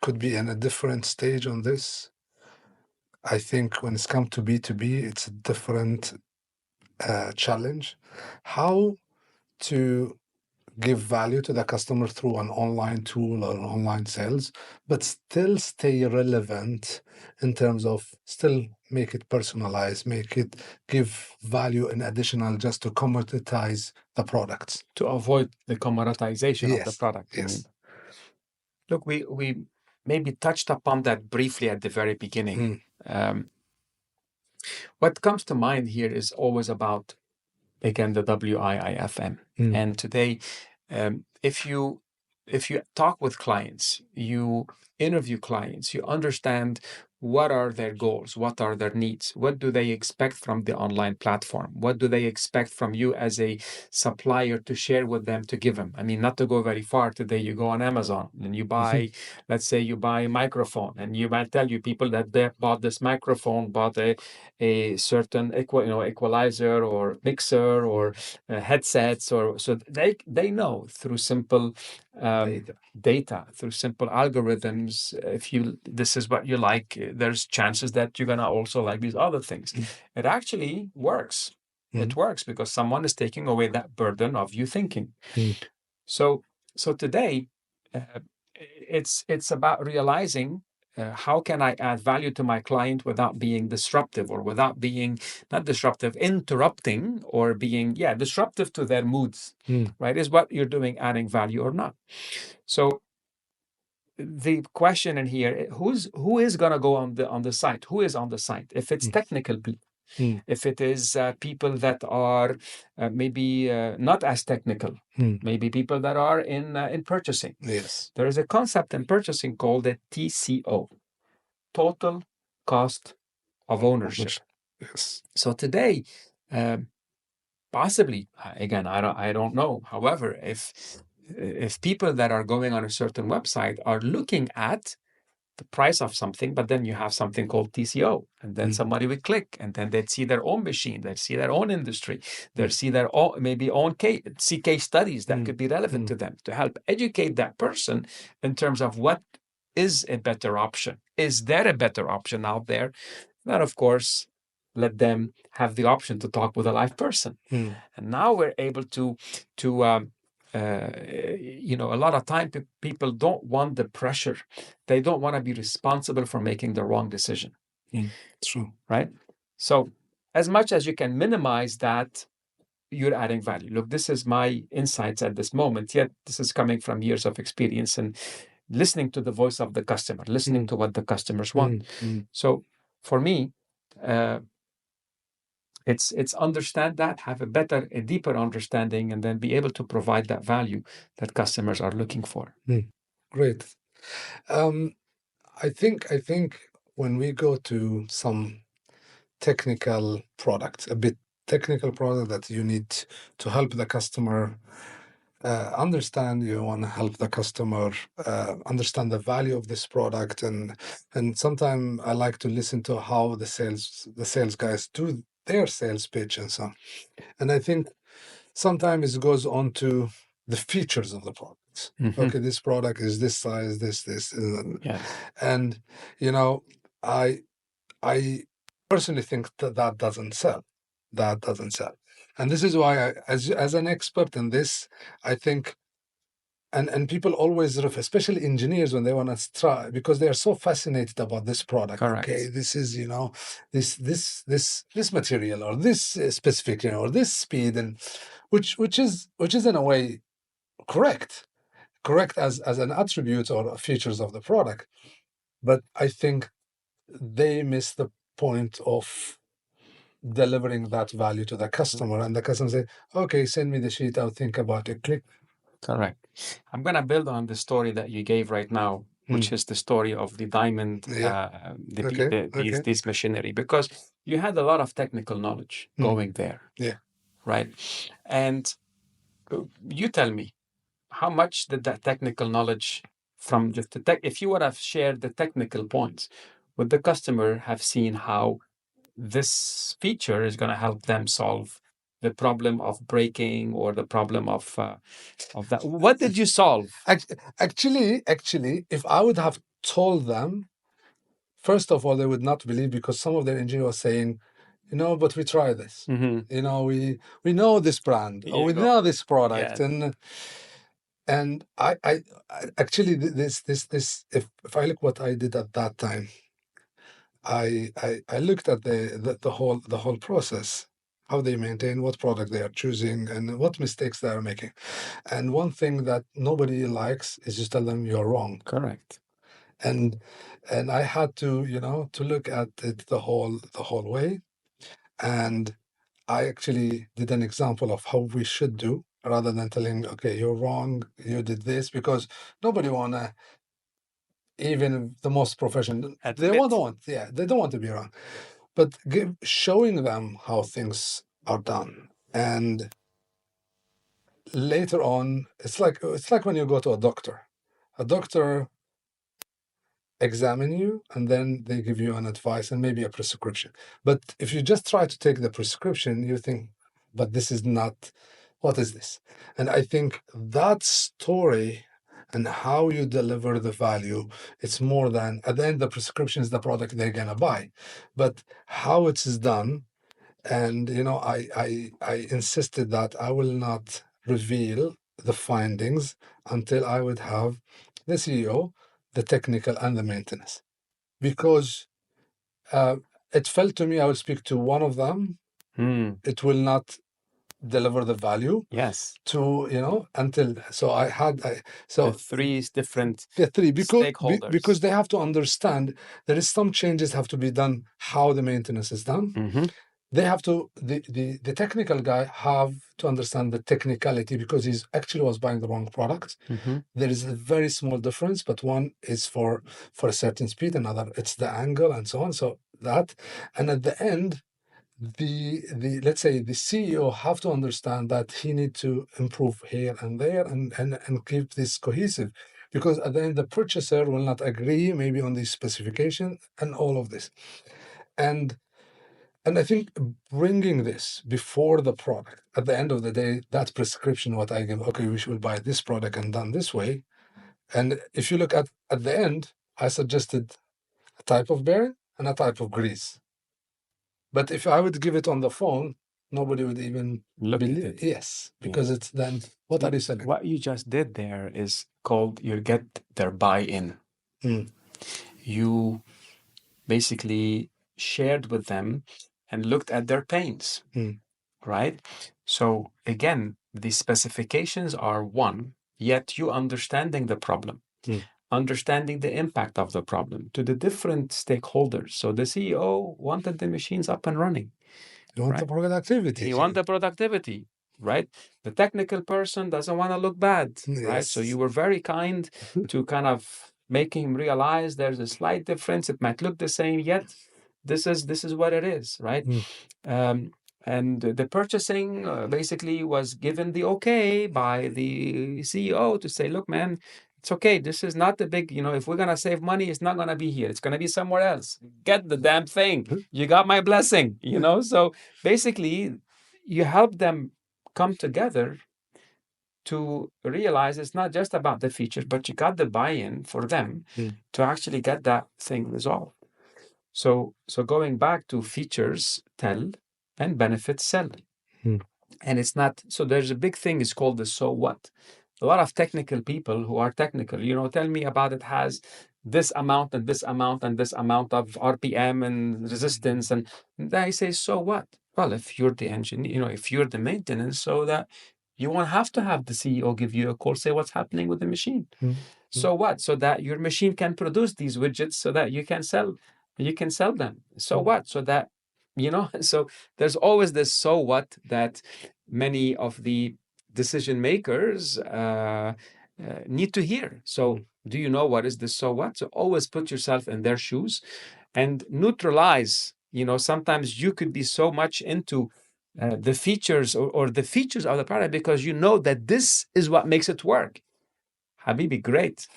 [SPEAKER 1] could be in a different stage on this. I think when it's come to B2B, it's a different challenge. How to give value to the customer through an online tool or online sales, but still stay relevant in terms of still make it personalized, make it give value in additional just to commoditize the products.
[SPEAKER 2] To avoid the commoditization of the product.
[SPEAKER 1] Yes.
[SPEAKER 2] Look, we maybe touched upon that briefly at the very beginning. What comes to mind here is always about, again, the WIIFM. And today, if you talk with clients, you interview clients, you understand what are their goals, what are their needs, what do they expect from the online platform, what do they expect from you as a supplier to share with them, to give them. I mean, not to go very far, today you go on Amazon and you buy, let's say you buy a microphone, and you might tell you people that they bought this microphone, bought a certain equalizer or mixer or headsets, or so they know through simple data, through simple algorithms. If this is what you like, there's chances that you're gonna also like these other things. It actually works. It works because someone is taking away that burden of you thinking. So today, it's about realizing how can I add value to my client without being disruptive, or without being not disruptive, interrupting, or being disruptive to their moods. Right? Is what you're doing adding value or not? So the question in here, who is going to go on the site? Who is on the site? If it's technical people, if it is people that are maybe not as technical, maybe people that are in purchasing.
[SPEAKER 1] Yes,
[SPEAKER 2] there is a concept in purchasing called the TCO, total cost of ownership.
[SPEAKER 1] Yes.
[SPEAKER 2] So today, Possibly, again, I don't know. However, if people that are going on a certain website are looking at the price of something, but then you have something called TCO, and then somebody will click, and then they'd see their own machine, they'd see their own industry, they'll see their own see case studies that could be relevant to them to help educate that person in terms of what is a better option. Is there a better option out there? Then, of course, let them have the option to talk with a live person. And now we're able to a lot of time people don't want the pressure. They don't want to be responsible for making the wrong decision.
[SPEAKER 1] True.
[SPEAKER 2] Right? So as much as you can minimize that, you're adding value. Look, this is my insights at this moment, yet this is coming from years of experience and listening to the voice of the customer, listening to what the customers want. So for me, it's understand that, have a deeper understanding, and then be able to provide that value that customers are looking for.
[SPEAKER 1] Great. I think when we go to some technical product, a bit technical product that you need to help the customer understand, you want to help the customer understand the value of this product, and sometimes I like to listen to how the sales guys do their sales pitch and so on. And I think sometimes it goes on to the features of the product. Okay, this product is this size, this, and I personally think that doesn't sell. That doesn't sell. And this is why, as an expert in this, I think, and people always, especially engineers, when they want to try, because they are so fascinated about this product.
[SPEAKER 2] Correct.
[SPEAKER 1] Okay, this is this material or this specific or this speed, and which is in a way correct as an attribute or features of the product, but I think they miss the point of delivering that value to the customer, and the customer say, okay, send me the sheet, I'll think about it, click.
[SPEAKER 2] Correct. I'm going to build on the story that you gave right now, which is the story of the diamond, this machinery, because you had a lot of technical knowledge going there.
[SPEAKER 1] Yeah.
[SPEAKER 2] Right. And you tell me, how much did that technical knowledge from just the tech, if you would have shared the technical points, would the customer have seen how this feature is going to help them solve the problem of braking or the problem of that? What did you solve?
[SPEAKER 1] Actually, if I would have told them, first of all, they would not believe, because some of their engineers were saying, but we try this. We know this brand, or we know this product, and I actually this if I look what I did at that time, I looked at the whole process, how they maintain, what product they are choosing, and what mistakes they are making. And one thing that nobody likes is just tell them you're wrong.
[SPEAKER 2] Correct.
[SPEAKER 1] And I had to to look at it the whole way, and I actually did an example of how we should do, rather than telling, okay, you're wrong, you did this, because nobody wanna, even the most professional, they don't want to be wrong, but showing them how things are done. And later on, it's like when you go to a doctor examine you, and then they give you an advice and maybe a prescription. But if you just try to take the prescription, you think, but this is not, what is this? And I think that story and how you deliver the value, it's more than, at the end, the prescription is the product they're gonna buy, but how it is done. And I insisted that I will not reveal the findings until I would have the CEO, the technical, and the maintenance, because it felt to me, I would speak to one of them, it will not deliver the value.
[SPEAKER 2] Yes.
[SPEAKER 1] To until, so I had
[SPEAKER 2] the three different
[SPEAKER 1] stakeholders, because they have to understand there is some changes have to be done, how the maintenance is done. They have to, the technical guy have to understand the technicality, because he's actually was buying the wrong product. There is a very small difference, but one is for a certain speed, another it's the angle and so on. So that, and at the end, the let's say the CEO have to understand that he need to improve here and there and keep this cohesive, because at the end the purchaser will not agree maybe on the specification and all of this. And I think bringing this before the product, at the end of the day, that prescription what I give, okay, we should buy this product and done this way. And if you look at the end, I suggested a type of bearing and a type of grease. But if I would give it on the phone, nobody would even
[SPEAKER 2] Look at
[SPEAKER 1] believe
[SPEAKER 2] it.
[SPEAKER 1] Yes, because it's then what are you selling?
[SPEAKER 2] What you just did there is called you get their buy-in.
[SPEAKER 1] Mm.
[SPEAKER 2] You basically shared with them and looked at their pains, right? So again, the specifications are one, yet you understanding the problem, understanding the impact of the problem to the different stakeholders. So the CEO wanted the machines up and running.
[SPEAKER 1] You want the productivity.
[SPEAKER 2] He want the productivity, right? The technical person doesn't want to look bad, right? So you were very kind to kind of making him realize there's a slight difference. It might look the same, yet this is what it is, right? And the purchasing basically was given the okay by the CEO to say, look, man, it's okay. This is not the big, if we're going to save money, it's not going to be here. It's going to be somewhere else. Get the damn thing. You got my blessing, So basically, you help them come together to realize it's not just about the features, but you got the buy-in for them to actually get that thing resolved. So going back to features tell and benefits sell. And it's not, so there's a big thing, it's called the so what. A lot of technical people who are technical, tell me about it has this amount and this amount and this amount of RPM and resistance. And I say, so what? Well, if you're the engineer, if you're the maintenance, so that you won't have to have the CEO give you a call, say what's happening with the machine. So what? So that your machine can produce these widgets so that you can sell them. So what? So that, so there's always this so what that many of the decision makers need to hear. So do you know what is the so what? So always put yourself in their shoes and neutralize. Sometimes you could be so much into the features or the features of the product because you know that this is what makes it work. Habibi, great.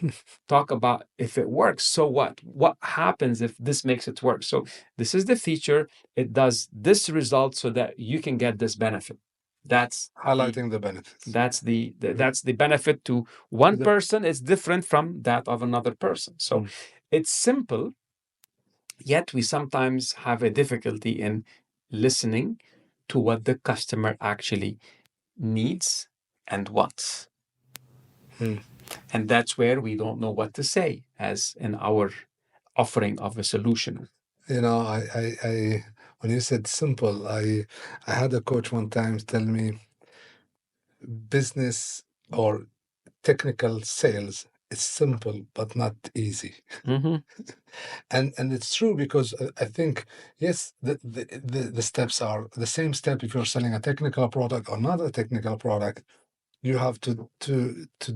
[SPEAKER 2] Talk about if it works, so what? What happens if this makes it work? So this is the feature. It does this result so that you can get this benefit. That's
[SPEAKER 1] highlighting the benefits.
[SPEAKER 2] That's the benefit to one person. It's different from that of another person. So it's simple, yet we sometimes have a difficulty in listening to what the customer actually needs and wants. And that's where we don't know what to say as in our offering of a solution.
[SPEAKER 1] I when you said simple, I had a coach one time tell me business or technical sales is simple but not easy. And it's true because I think, yes, the steps are the same step if you're selling a technical product or not a technical product. You have to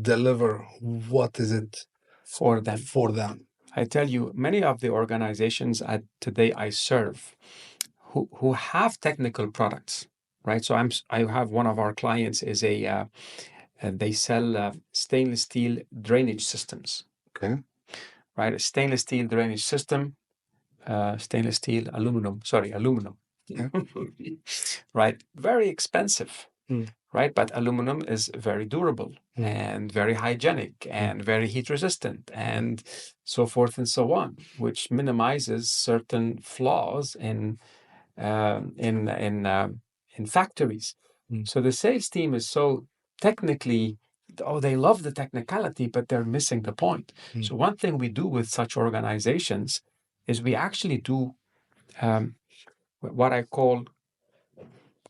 [SPEAKER 1] deliver what is it
[SPEAKER 2] for them. I tell you, many of the organizations today I serve who have technical products, right? So I have one of our clients is they sell stainless steel drainage systems.
[SPEAKER 1] Okay.
[SPEAKER 2] Right, a stainless steel drainage system, aluminum. Yeah. Right, very expensive. Right, but aluminum is very durable and very hygienic and very heat resistant and so forth and so on, which minimizes certain flaws in factories. So the sales team is so technically, they love the technicality, but they're missing the point. So one thing we do with such organizations is we actually do what I call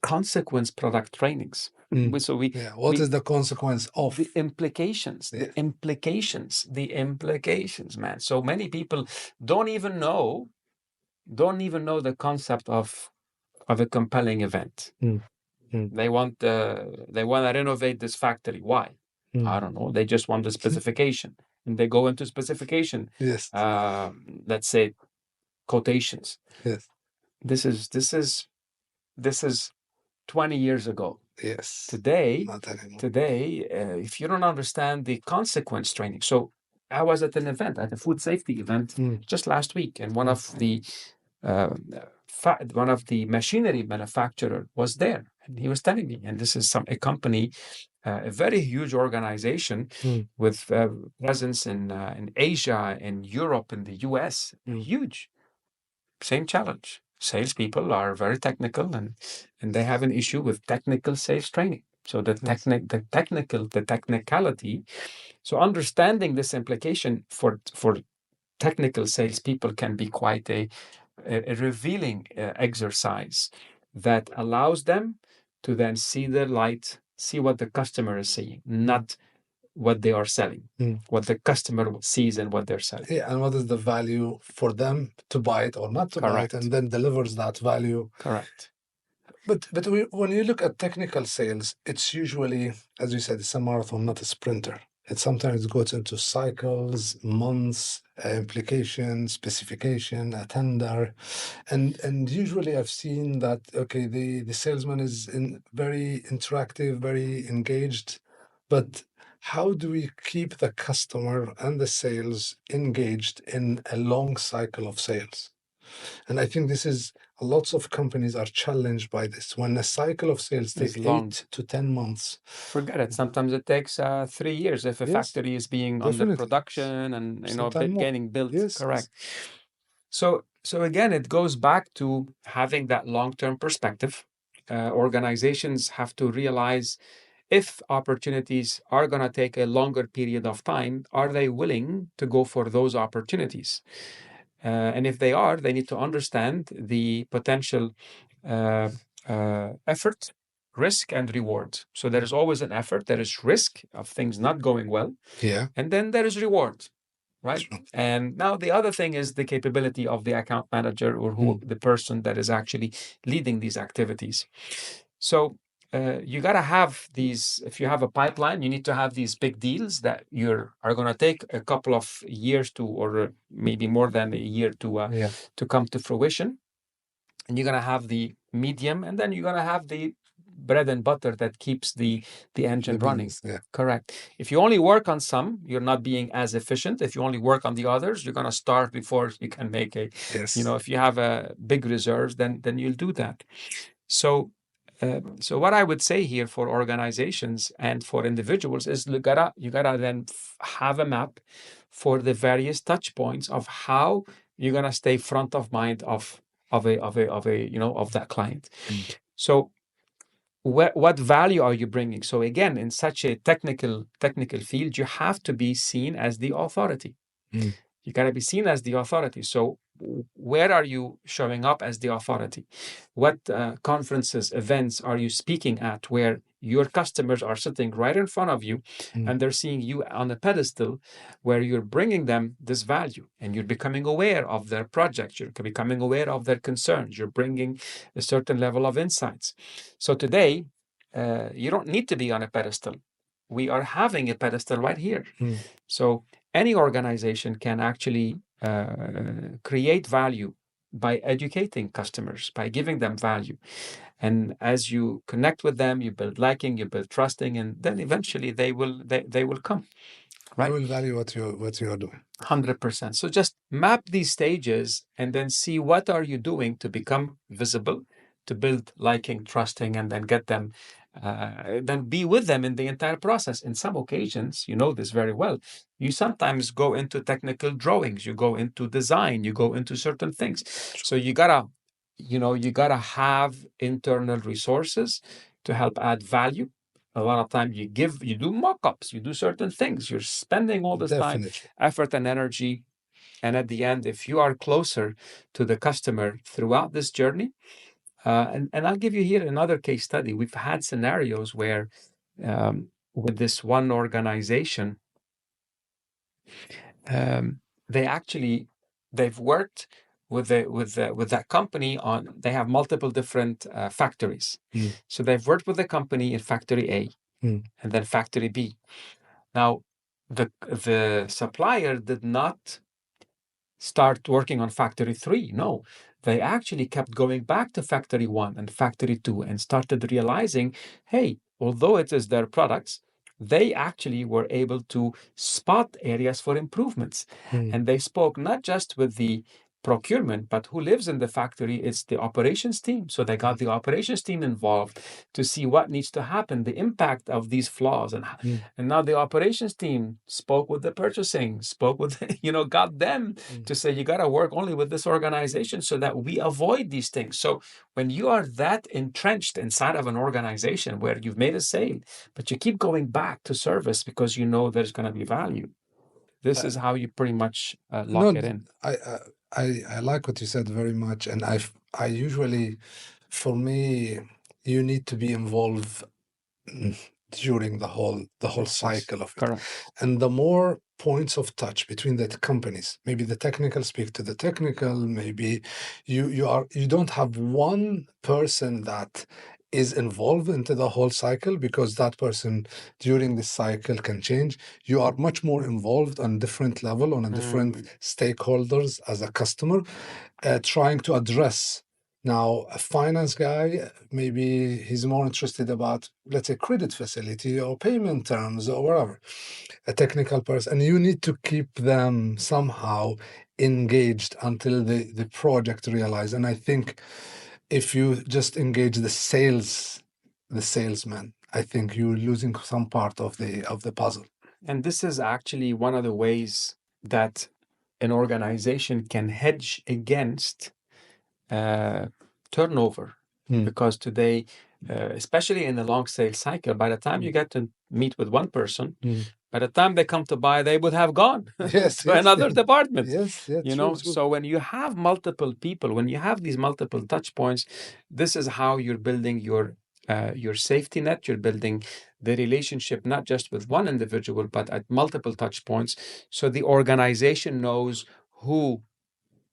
[SPEAKER 2] consequence product trainings. So
[SPEAKER 1] what is the consequence of
[SPEAKER 2] the implications? The implications, man. So many people don't even know the concept of a compelling event. They want to renovate this factory. Why? I don't know. They just want the specification, and they go into specification.
[SPEAKER 1] Yes.
[SPEAKER 2] Let's say quotations.
[SPEAKER 1] Yes.
[SPEAKER 2] This is this is 20 years ago.
[SPEAKER 1] Yes.
[SPEAKER 2] Today,
[SPEAKER 1] Not anymore.
[SPEAKER 2] if you don't understand the consequence training. So I was at an event, at a food safety event just last week, and one of the machinery manufacturer was there, and he was telling me, and this is a company, a very huge organization with presence in Asia, in Europe, in the US, huge. Same challenge. Salespeople are very technical, and they have an issue with technical sales training. So the technicality. So understanding this implication for technical salespeople can be quite a revealing exercise that allows them to then see the light, see what the customer is seeing, not what they are selling, what the customer sees and what they're selling.
[SPEAKER 1] Yeah, and what is the value for them to buy it or not to buy it, and then delivers that value.
[SPEAKER 2] Correct.
[SPEAKER 1] But when you look at technical sales, it's usually, as you said, it's a marathon, not a sprinter. It sometimes goes into cycles, months, implication, specification, a tender, and usually I've seen that the salesman is very interactive, very engaged, but how do we keep the customer and the sales engaged in a long cycle of sales? And I think this is lots of companies are challenged by this. When a cycle of sales takes 8 to 10 months.
[SPEAKER 2] Forget it. Sometimes it takes 3 years if a factory is being under production and getting built.
[SPEAKER 1] Yes.
[SPEAKER 2] Correct. So again, it goes back to having that long-term perspective. Organizations have to realize if opportunities are going to take a longer period of time, are they willing to go for those opportunities? And if they are, they need to understand the potential effort, risk, and reward. So there is always an effort. There is risk of things not going well.
[SPEAKER 1] Yeah.
[SPEAKER 2] And then there is reward, right? Sure. And now the other thing is the capability of the account manager or the person that is actually leading these activities. So you got to have these, if you have a pipeline, you need to have these big deals that are going to take a couple of years or maybe more than a year to come to fruition. And you're going to have the medium, and then you're going to have the bread and butter that keeps the engine running.
[SPEAKER 1] Yeah.
[SPEAKER 2] Correct. If you only work on some, you're not being as efficient. If you only work on the others, you're going to starve before you can make if you have a big reserves, then you'll do that. So what I would say here for organizations and for individuals is you gotta then have a map for the various touch points of how you're gonna stay front of mind of that client. So what value are you bringing? So again, in such a technical field, you have to be seen as the authority. You got to be seen as the authority. So where are you showing up as the authority? What conferences, events are you speaking at where your customers are sitting right in front of you and they're seeing you on a pedestal where you're bringing them this value and you're becoming aware of their projects, you're becoming aware of their concerns, you're bringing a certain level of insights. So today, you don't need to be on a pedestal. We are having a pedestal right here. So any organization can actually create value by educating customers, by giving them value. And as you connect with them, you build liking, you build trusting, and then eventually they will come. Right?
[SPEAKER 1] They will value what you're doing.
[SPEAKER 2] 100%. So just map these stages and then see what are you doing to become visible, to build liking, trusting, and then get them, then be with them in the entire process. In some occasions, you know this very well, you sometimes go into technical drawings, you go into design, you go into certain things. So you gotta have internal resources to help add value. A lot of time you do mock-ups, you do certain things, you're spending all this time, effort and energy. And at the end, if you are closer to the customer throughout this journey, and I'll give you here another case study. We've had scenarios where with this one organization, they've worked with that company on. They have multiple different factories, so they've worked with the company in factory A and then factory B. Now, the supplier did not start working on factory 3. No, they actually kept going back to factory 1 and factory 2 and started realizing, hey, although it is their products, they actually were able to spot areas for improvements. And they spoke not just with the procurement, but who lives in the factory? It's the operations team. So they got the operations team involved to see what needs to happen, the impact of these flaws. And now the operations team spoke with the purchasing, spoke with, got them to say, you got to work only with this organization so that we avoid these things. So when you are that entrenched inside of an organization where you've made a sale, but you keep going back to service because you know there's going to be value, this is how you pretty much lock it in.
[SPEAKER 1] I like what you said very much, and I usually, for me, you need to be involved during the whole cycle of it.
[SPEAKER 2] Correct.
[SPEAKER 1] And the more points of touch between the companies, maybe the technical speak to the technical, maybe you don't have one person that is involved into the whole cycle, because that person during this cycle can change. You are much more involved on different level, on a different stakeholders as a customer, trying to address. Now, a finance guy, maybe he's more interested about, let's say, credit facility or payment terms or whatever. A technical person, and you need to keep them somehow engaged until the project realize. And I think if you just engage the salesman, I think you're losing some part of the puzzle.
[SPEAKER 2] And this is actually one of the ways that an organization can hedge against turnover, because today, especially in the long sales cycle, by the time you get to meet with one person, by the time they come to buy, they would have gone to another department. So when you have multiple people, when you have these multiple touch points, this is how you're building your safety net. You're building the relationship not just with one individual, but at multiple touch points. So the organization knows who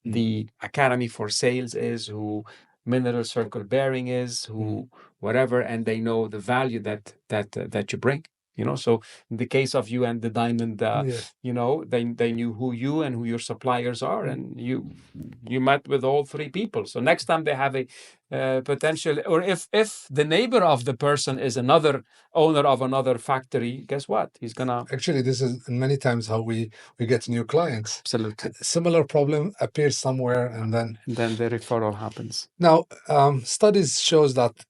[SPEAKER 2] the Academy for Sales is, who Mineral Circle Bearing is, who whatever, and they know the value that you bring. So in the case of you and the diamond, they knew who you and who your suppliers are, and you met with all three people. So next time they have a potential, or if the neighbor of the person is another owner of another factory, guess what? He's gonna.
[SPEAKER 1] Actually, this is many times how we get new clients.
[SPEAKER 2] Absolutely.
[SPEAKER 1] Similar problem appears somewhere, and then
[SPEAKER 2] the referral happens.
[SPEAKER 1] Now, studies shows that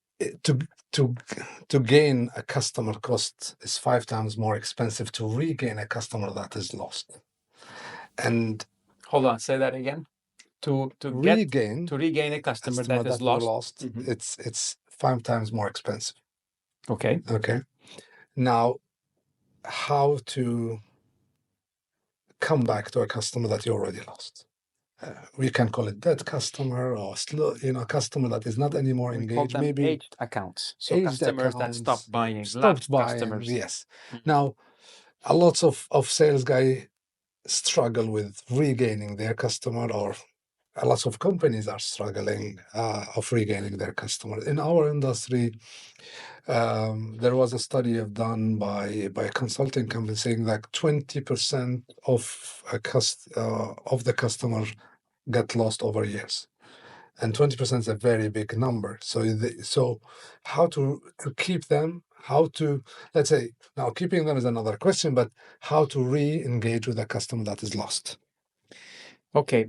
[SPEAKER 1] to gain a customer cost is 5 times more expensive to regain a customer that is lost. And
[SPEAKER 2] hold on, say that again. To regain a customer that is lost.
[SPEAKER 1] It's 5 times more expensive.
[SPEAKER 2] Okay.
[SPEAKER 1] Now, how to come back to a customer that you already lost? We can call it dead customer, or customer that is not anymore engaged.
[SPEAKER 2] Call them
[SPEAKER 1] maybe
[SPEAKER 2] aged accounts. So customers that stopped buying. Customers.
[SPEAKER 1] Yes. Now, a lot of sales guys struggle with regaining their customer, or a lot of companies are struggling of regaining their customer. In our industry, there was a study done by a consulting company saying that 20% of the customer get lost over years, and 20% is a very big number. So how to keep them? How to, let's say, now keeping them is another question, but how to re-engage with a customer that is lost?
[SPEAKER 2] Okay,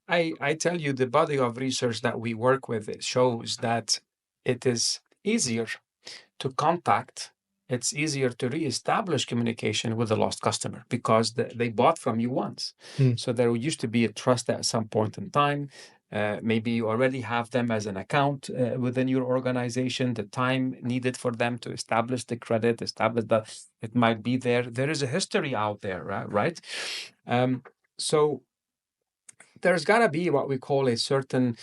[SPEAKER 2] I tell you, the body of research that we work with, it shows that it is easier to contact, it's easier to reestablish communication with a lost customer, because they bought from you once. So there used to be a trust at some point in time. Maybe you already have them as an account within your organization. The time needed for them to establish the credit, establish that it might be there. There is a history out there, right? So there's got to be what we call a certain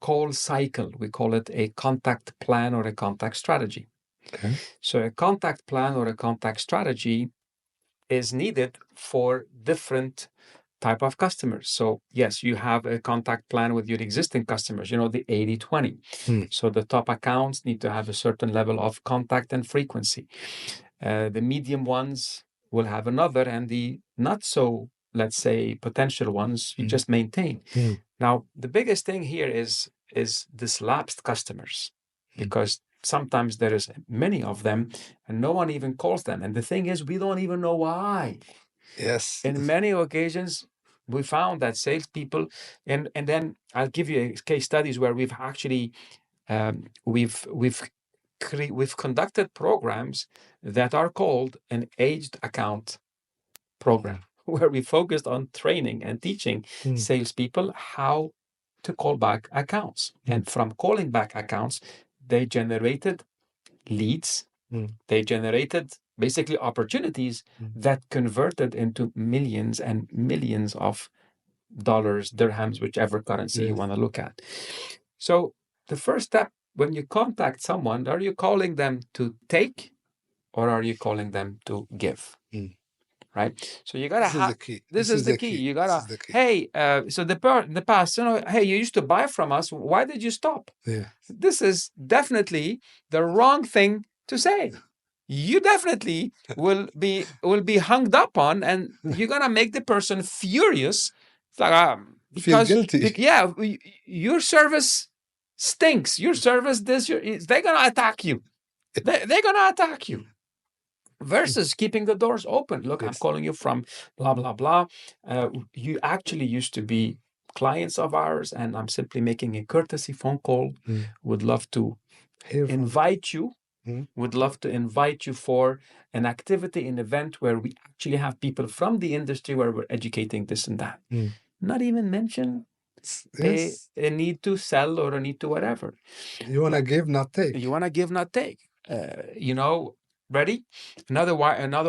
[SPEAKER 2] call cycle. We call it a contact plan or a contact strategy.
[SPEAKER 1] Okay.
[SPEAKER 2] So a contact plan or a contact strategy is needed for different type of customers. So yes, you have a contact plan with your existing customers, the 80-20. So the top accounts need to have a certain level of contact and frequency. The medium ones will have another, and the not so, let's say, potential ones you just maintain. Now, the biggest thing here is this lapsed customers, because sometimes there is many of them and no one even calls them. And the thing is, we don't even know why.
[SPEAKER 1] Yes.
[SPEAKER 2] In many occasions, we found that salespeople, and then I'll give you case studies where we've actually we've conducted programs that are called an aged account program, where we focused on training and teaching salespeople how to call back accounts. And from calling back accounts, they generated leads. They generated basically opportunities that converted into millions and millions of dollars, dirhams, whichever currency you want to look at. So the first step when you contact someone, are you calling them to take or are you calling them to give? Right? So you gotta have. This is the key. You gotta. Hey, so in the past, hey, you used to buy from us. Why did you stop?
[SPEAKER 1] Yeah.
[SPEAKER 2] This is definitely the wrong thing to say. You definitely will be hung up on, and you're gonna make the person furious. It's like, because
[SPEAKER 1] feel guilty.
[SPEAKER 2] Yeah, your service stinks. Your service they're gonna attack you. They're gonna attack you. Versus keeping the doors open. Look, I'm calling you from blah, blah, blah. You actually used to be clients of ours, and I'm simply making a courtesy phone call. Would love to invite you. Would love to invite you for an activity, an event where we actually have people from the industry where we're educating this and that. Not even mention a need to sell or a need to whatever.
[SPEAKER 1] You want to give, not take.
[SPEAKER 2] You want to give, not take. Ready? Another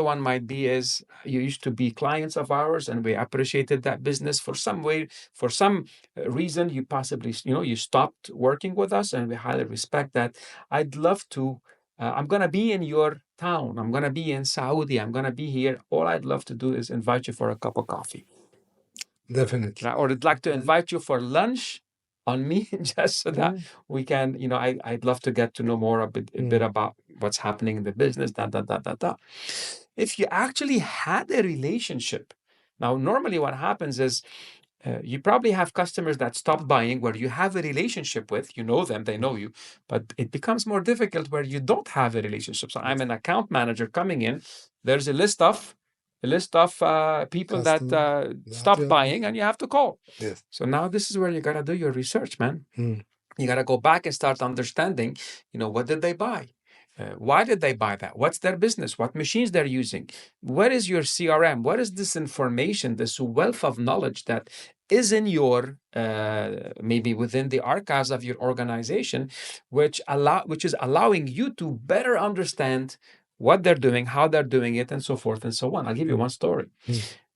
[SPEAKER 2] one might be is you used to be clients of ours and we appreciated that business for some reason you possibly you stopped working with us, and we highly respect that. I'd love to. I'm gonna be in your town. I'm gonna be in Saudi. I'm gonna be here. All I'd love to do is invite you for a cup of coffee.
[SPEAKER 1] Definitely.
[SPEAKER 2] Or I'd like to invite you for lunch on me, just so that we can, I'd love to get to know more a bit about what's happening in the business, If you actually had a relationship, now normally what happens is you probably have customers that stop buying where you have a relationship with, you know them, they know you, but it becomes more difficult where you don't have a relationship. So I'm an account manager coming in, there's a list of people that stop buying, and you have to call.
[SPEAKER 1] Yes.
[SPEAKER 2] So now this is where you got to do your research, man. You got to go back and start understanding, what did they buy? Why did they buy that? What's their business? What machines they're using? What is your CRM? What is this information, this wealth of knowledge that is in your, maybe within the archives of your organization, which is allowing you to better understand what they're doing, how they're doing it, and so forth and so on. I'll give you one story.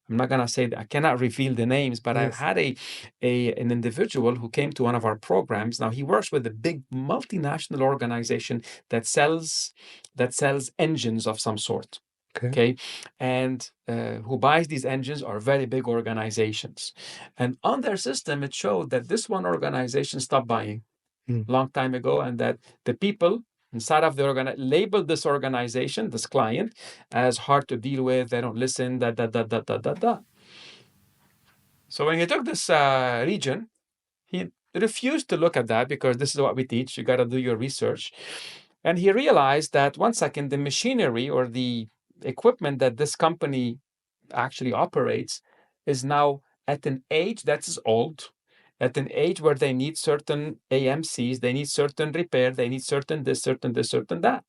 [SPEAKER 2] I'm not going to say that I cannot reveal the names, but I've had an individual who came to one of our programs. Now he works with a big multinational organization that sells engines of some sort. Okay. And who buys these engines are very big organizations. And on their system, it showed that this one organization stopped buying long time ago, and that the people inside of the labeled this organization, this client, as hard to deal with. They don't listen, So when he took this region, he refused to look at that, because this is what we teach. You got to do your research. And he realized that, one second, the machinery or the equipment that this company actually operates is now at an age that is old, at an age where they need certain AMCs, they need certain repair, they need certain this, certain this, certain that.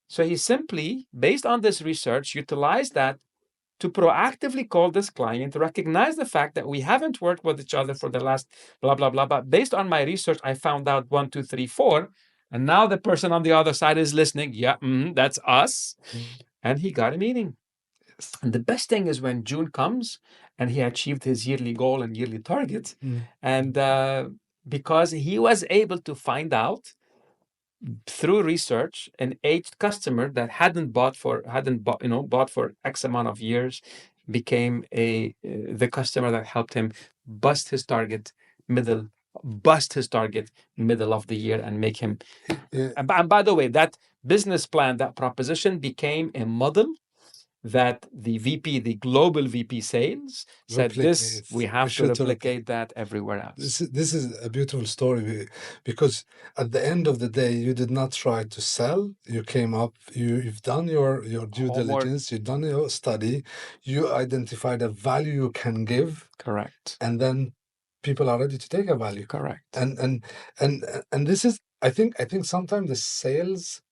[SPEAKER 2] So he simply, based on this research, utilized that to proactively call this client, recognize the fact that we haven't worked with each other for the last blah, blah, blah. But based on my research, I found out 1, 2, 3, 4. And now the person on the other side is listening. Yeah, that's us. And he got a meeting. And the best thing is when June comes and he achieved his yearly goal and yearly target. And because he was able to find out through research, an aged customer that hadn't bought for X amount of years became the customer that helped him bust his target middle of the year and make him. And by the way, that business plan, that proposition became a model that the VP, the global VP sales, said this, we have to replicate that everywhere else.
[SPEAKER 1] This is a beautiful story because at the end of the day, you did not try to sell. You came up, you've done your due
[SPEAKER 2] Homework.
[SPEAKER 1] diligence, you've done your study, you identified a value you can give,
[SPEAKER 2] Correct.
[SPEAKER 1] and then people are ready to take a value.
[SPEAKER 2] Correct.
[SPEAKER 1] And this is, I think sometimes the sales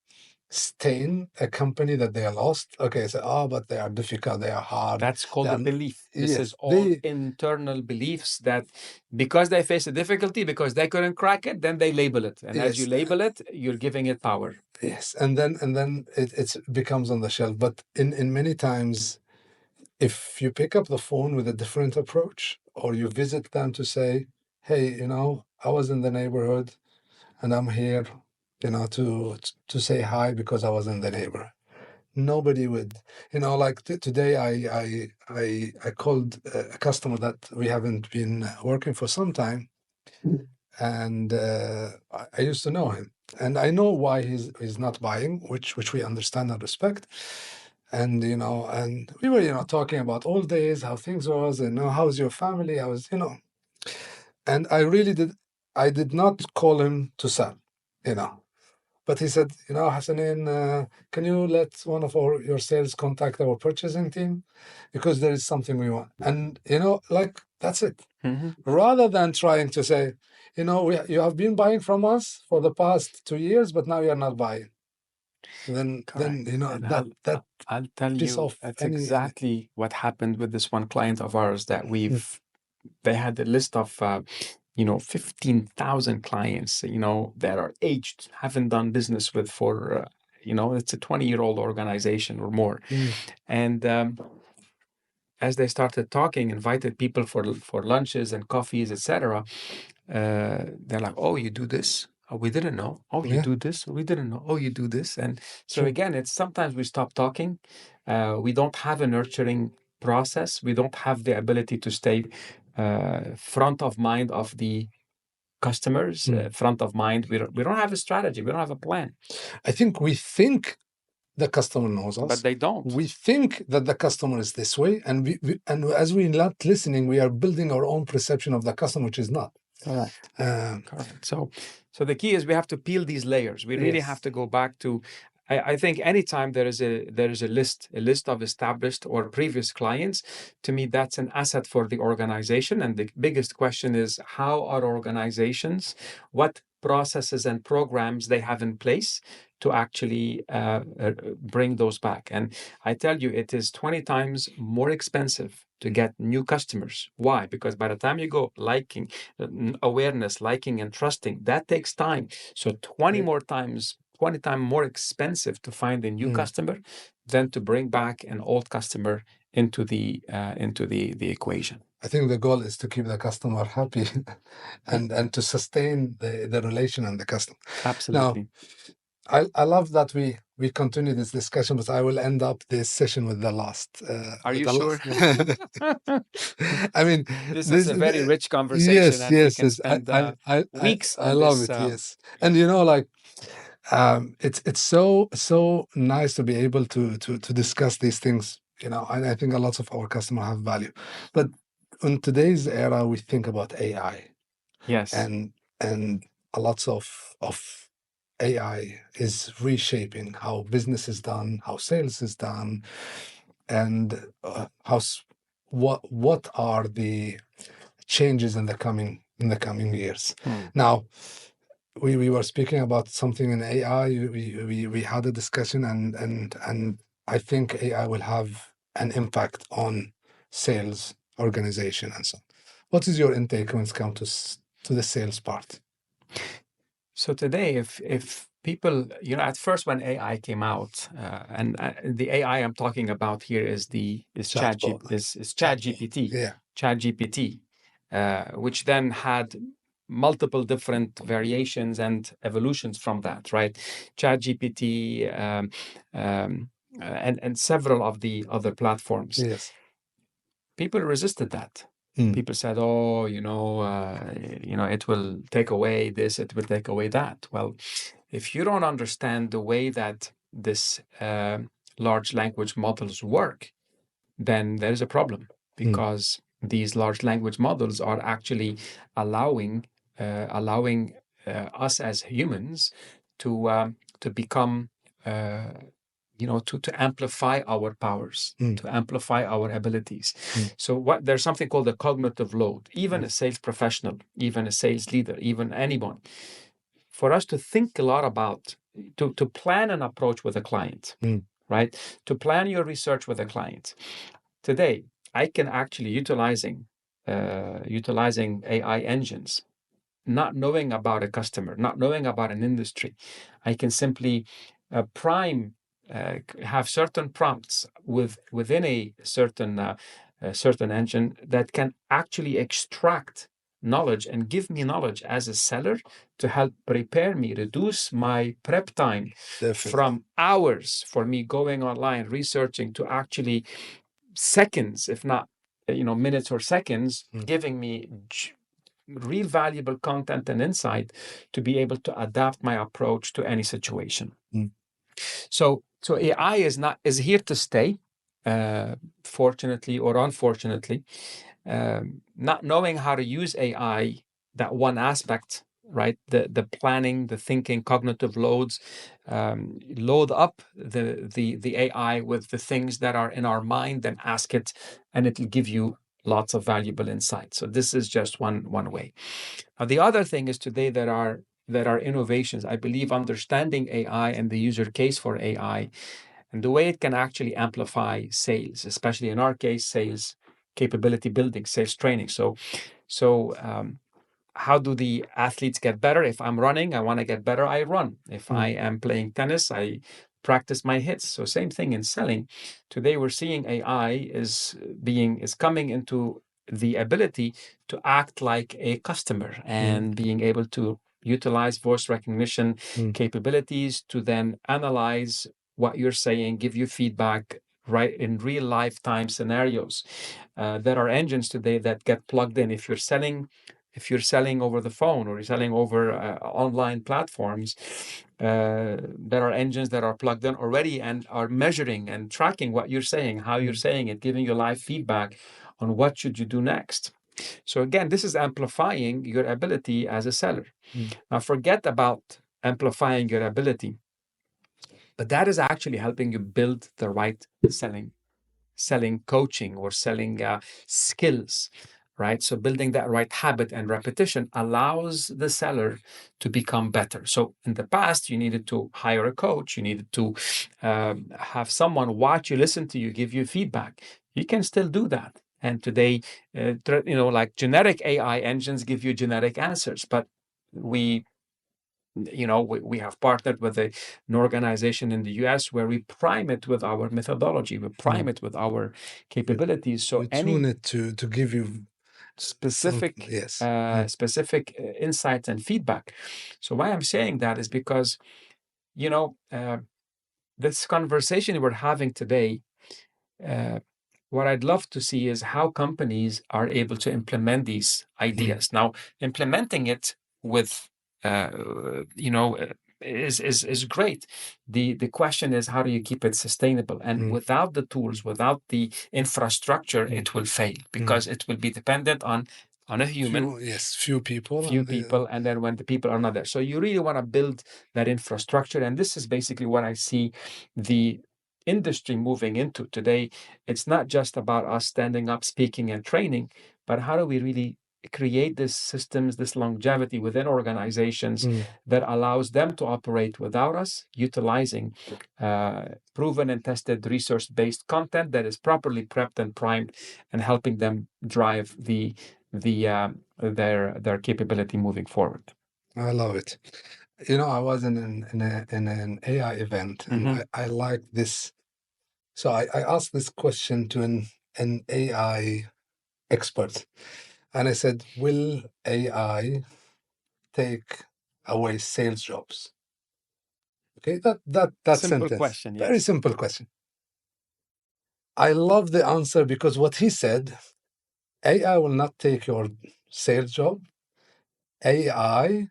[SPEAKER 1] stain a company that they are lost. Okay, so but they are difficult, they are hard.
[SPEAKER 2] That's called a belief. This
[SPEAKER 1] Yes,
[SPEAKER 2] is all internal beliefs that because they face a difficulty, because they couldn't crack it, then they label it. And as you
[SPEAKER 1] Yes.
[SPEAKER 2] label it, you're giving it power.
[SPEAKER 1] Yes, and then it becomes on the shelf. But in many times, if you pick up the phone with a different approach, or you visit them to say, hey, I was in the neighborhood and I'm here, to say hi because I was in the neighborhood. Nobody would, like today I called a customer that we haven't been working for some time, and I used to know him, and I know why he's not buying, which we understand and respect. And and we were talking about old days, how things was, and how's your family? I was and I did not call him to sell, but he said, Hassanein, can you let one of your sales contact our purchasing team because there is something we want, and like that's it.
[SPEAKER 2] Mm-hmm.
[SPEAKER 1] Rather than trying to say, you have been buying from us for the past 2 years, but now you're not buying. Then that
[SPEAKER 2] I'll tell you, that's exactly what happened with this one client of ours that they had a list of 15,000 clients, that are aged, haven't done business with for, it's a 20-year-old organization or more. And as they started talking, invited people for lunches and coffees, etc., they're like, oh, you do this? Oh, we didn't know. Oh, you do this? We didn't know. Oh, you do this? And so again, it's sometimes we stop talking. We don't have a nurturing process. We don't have the ability to stay front of mind of the customers, front of mind. We don't have a strategy. We don't have a plan.
[SPEAKER 1] I think we think the customer knows us,
[SPEAKER 2] but they don't.
[SPEAKER 1] We think that the customer is this way, and and as we're not listening, we are building our own perception of the customer, which is not.
[SPEAKER 2] Correct. Correct. So the key is we have to peel these layers. We really have to go back to. I think anytime there is a list of established or previous clients, to me that's an asset for the organization. And the biggest question is how are organizations, what processes and programs they have in place to actually bring those back. And I tell you, it is 20 times more expensive to get new customers. Why? Because by the time you go liking, awareness, liking, and trusting, that takes time. So 20 times more expensive to find a new customer than to bring back an old customer into the equation.
[SPEAKER 1] I think the goal is to keep the customer happy and to sustain the relation and the customer.
[SPEAKER 2] Absolutely.
[SPEAKER 1] Now, I love that we continue this discussion, but I will end up this session with the last.
[SPEAKER 2] Are you sure?
[SPEAKER 1] I mean,
[SPEAKER 2] this is a very rich conversation.
[SPEAKER 1] Yes,
[SPEAKER 2] we can spend weeks on
[SPEAKER 1] I love
[SPEAKER 2] this,
[SPEAKER 1] it. Yes, and it's so nice to be able to discuss these things. And I think a lot of our customers have value, but in today's era, we think about AI.
[SPEAKER 2] Yes,
[SPEAKER 1] and a lot of AI is reshaping how business is done, how sales is done, and what are the changes in the coming years. Now, we were speaking about something in AI. We had a discussion, and I think AI will have an impact on sales organization and so on. What is your intake when it comes to the sales part?
[SPEAKER 2] So today, if people, at first when AI came out, and the AI I'm talking about here is ChatGPT, ChatGPT, which then had multiple different variations and evolutions from that, right? ChatGPT and several of the other platforms.
[SPEAKER 1] Yes.
[SPEAKER 2] People resisted that. People said, "Oh, it will take away this, it will take away that." Well, if you don't understand the way that this large language models work, then there's a problem, because these large language models are actually allowing us as humans to become to amplify our powers, to amplify our abilities. So there's something called the cognitive load. Even a sales professional, even a sales leader, even anyone, for us to think a lot about, to plan an approach with a client, right? To plan your research with a client. Today, I can actually utilizing AI engines, not knowing about a customer, not knowing about an industry. I can simply have certain prompts within a certain engine that can actually extract knowledge and give me knowledge as a seller to help prepare me, reduce my prep time from hours for me going online researching to actually seconds, if not minutes or seconds, giving me real valuable content and insight to be able to adapt my approach to any situation. So AI is here to stay, fortunately or unfortunately. Not knowing how to use AI, that one aspect, right? The planning, the thinking, cognitive loads, load up the AI with the things that are in our mind, then ask it, and it'll give you lots of valuable insights. So this is just one way. Now, the other thing is today there are innovations. I believe understanding AI and the user case for AI and the way it can actually amplify sales, especially in our case, sales capability building, sales training. So how do the athletes get better? If I'm running, I want to get better, I run. If I am playing tennis, I practice my hits. So same thing in selling. Today we're seeing AI is coming into the ability to act like a customer and being able to utilize voice recognition capabilities to then analyze what you're saying, give you feedback right in real lifetime scenarios. There are engines today that get plugged in. If you're selling over the phone or you're selling over online platforms, there are engines that are plugged in already and are measuring and tracking what you're saying, how you're saying it, giving you live feedback on what should you do next. So again, this is amplifying your ability as a seller. Now, forget about amplifying your ability, but that is actually helping you build the right selling coaching or selling skills, right? So building that right habit and repetition allows the seller to become better. So in the past, you needed to hire a coach, you needed to have someone watch you, listen to you, give you feedback. You can still do that. And today, like generic AI engines give you generic answers, but we have partnered with an organization in the US where we prime it with our methodology, we prime it with our capabilities. So
[SPEAKER 1] tune it to give you
[SPEAKER 2] specific insights and feedback. So why I'm saying that is because this conversation we're having today, what I'd love to see is how companies are able to implement these ideas. Now, implementing it with is great. The question is, how do you keep it sustainable? And without the tools, without the infrastructure, it will fail because it will be dependent on a human.
[SPEAKER 1] Few people,
[SPEAKER 2] and then when the people are not there. So you really want to build that infrastructure. And this is basically what I see the industry moving into today. It's not just about us standing up, speaking and training, but how do we really create these systems, this longevity within organizations that allows them to operate without us, utilizing proven and tested research-based content that is properly prepped and primed, and helping them drive their capability moving forward.
[SPEAKER 1] I love it. I was in an AI event, and I like this. So I asked this question to an AI expert, and I said, "Will AI take away sales jobs?" Okay, that
[SPEAKER 2] simple
[SPEAKER 1] sentence.
[SPEAKER 2] Question, yes.
[SPEAKER 1] Very simple question. I love the answer because what he said, AI will not take your sales job. AI,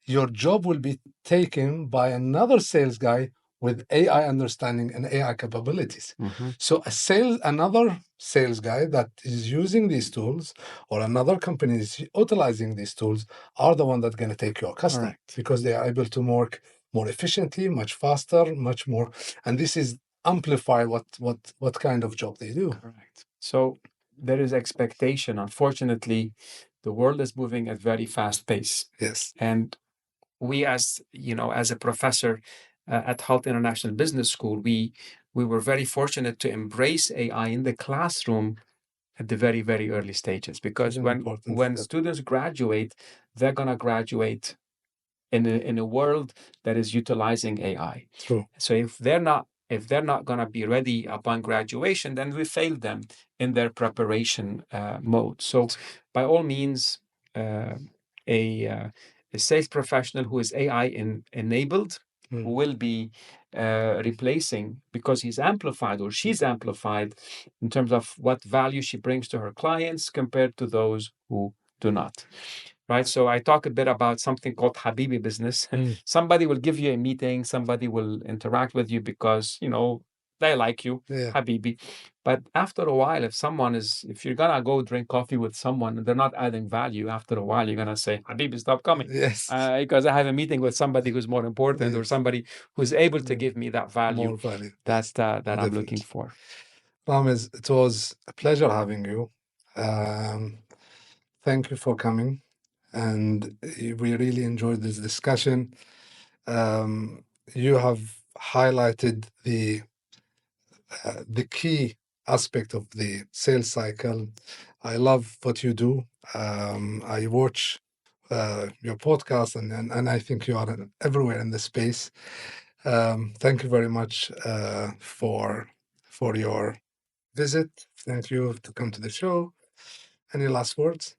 [SPEAKER 1] your job will be taken by another sales guy with AI understanding and AI capabilities. So another sales guy that is using these tools, or another company is utilizing these tools, are the one that's going to take your customer.
[SPEAKER 2] Correct.
[SPEAKER 1] Because they are able to work more efficiently, much faster, much more. And this is amplify what kind of job they do.
[SPEAKER 2] Correct. So there is expectation. Unfortunately, the world is moving at very fast pace.
[SPEAKER 1] Yes.
[SPEAKER 2] And we, as a professor at Halt International Business School, we were very fortunate to embrace AI in the classroom at the very, very early stages. Because when students graduate, they're going to graduate in a world that is utilizing AI.
[SPEAKER 1] True.
[SPEAKER 2] So if they're not going to be ready upon graduation, then we fail them in their preparation mode. So by all means, a sales professional who is AI enabled will be replacing, because he's amplified or she's amplified in terms of what value she brings to her clients compared to those who do not. Right. So I talk a bit about something called Habibi business. Somebody will give you a meeting, somebody will interact with you because, they like you, Habibi. But after a while, if you're going to go drink coffee with someone and they're not adding value, after a while, you're going to say, Habibi, stop coming.
[SPEAKER 1] Yes.
[SPEAKER 2] Because I have a meeting with somebody who's more important, or somebody who's able to give me that value,
[SPEAKER 1] more value.
[SPEAKER 2] that I'm looking for.
[SPEAKER 1] Ramez, it was a pleasure having you. Thank you for coming. And we really enjoyed this discussion. You have highlighted the key aspect of the sales cycle. I love what you do. I watch your podcast, and I think you are everywhere in the space. Thank you very much for your visit. Thank you to come to the show. Any last words?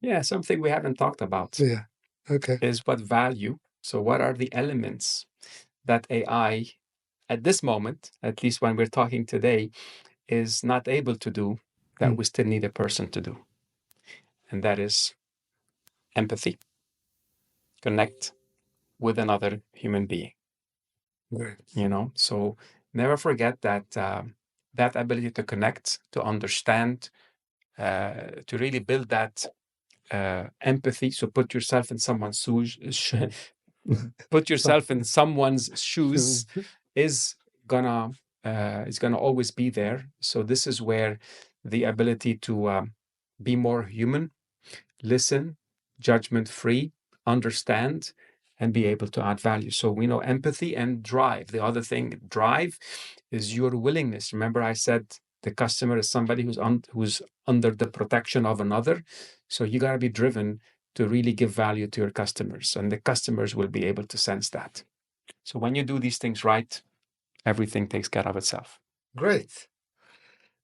[SPEAKER 2] Yeah, something we haven't talked about.
[SPEAKER 1] Yeah. Okay.
[SPEAKER 2] Is what value. So what are the elements that AI, at this moment, at least when we're talking today, is not able to do that we still need a person to do? And that is empathy. Connect with another human being.
[SPEAKER 1] Great.
[SPEAKER 2] So never forget that that ability to connect, to understand, to really build that empathy. So put yourself in someone's shoes. Put yourself in someone's shoes is gonna always be there. So this is where the ability to be more human, listen, judgment-free, understand, and be able to add value. So we know empathy and drive. The other thing, drive, is your willingness. Remember, I said the customer is somebody who's under the protection of another. So you got to be driven to really give value to your customers, and the customers will be able to sense that. So when you do these things right, everything takes care of itself.
[SPEAKER 1] Great.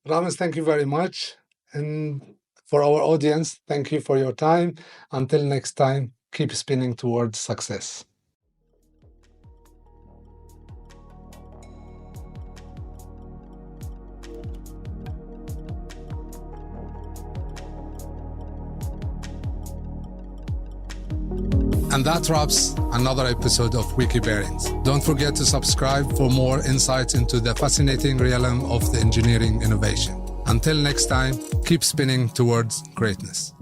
[SPEAKER 1] Ramez, thank you very much. And for our audience, thank you for your time. Until next time, keep spinning towards success. And that wraps another episode of Wiki Bearings. Don't forget to subscribe for more insights into the fascinating realm of the engineering innovation. Until next time, keep spinning towards greatness.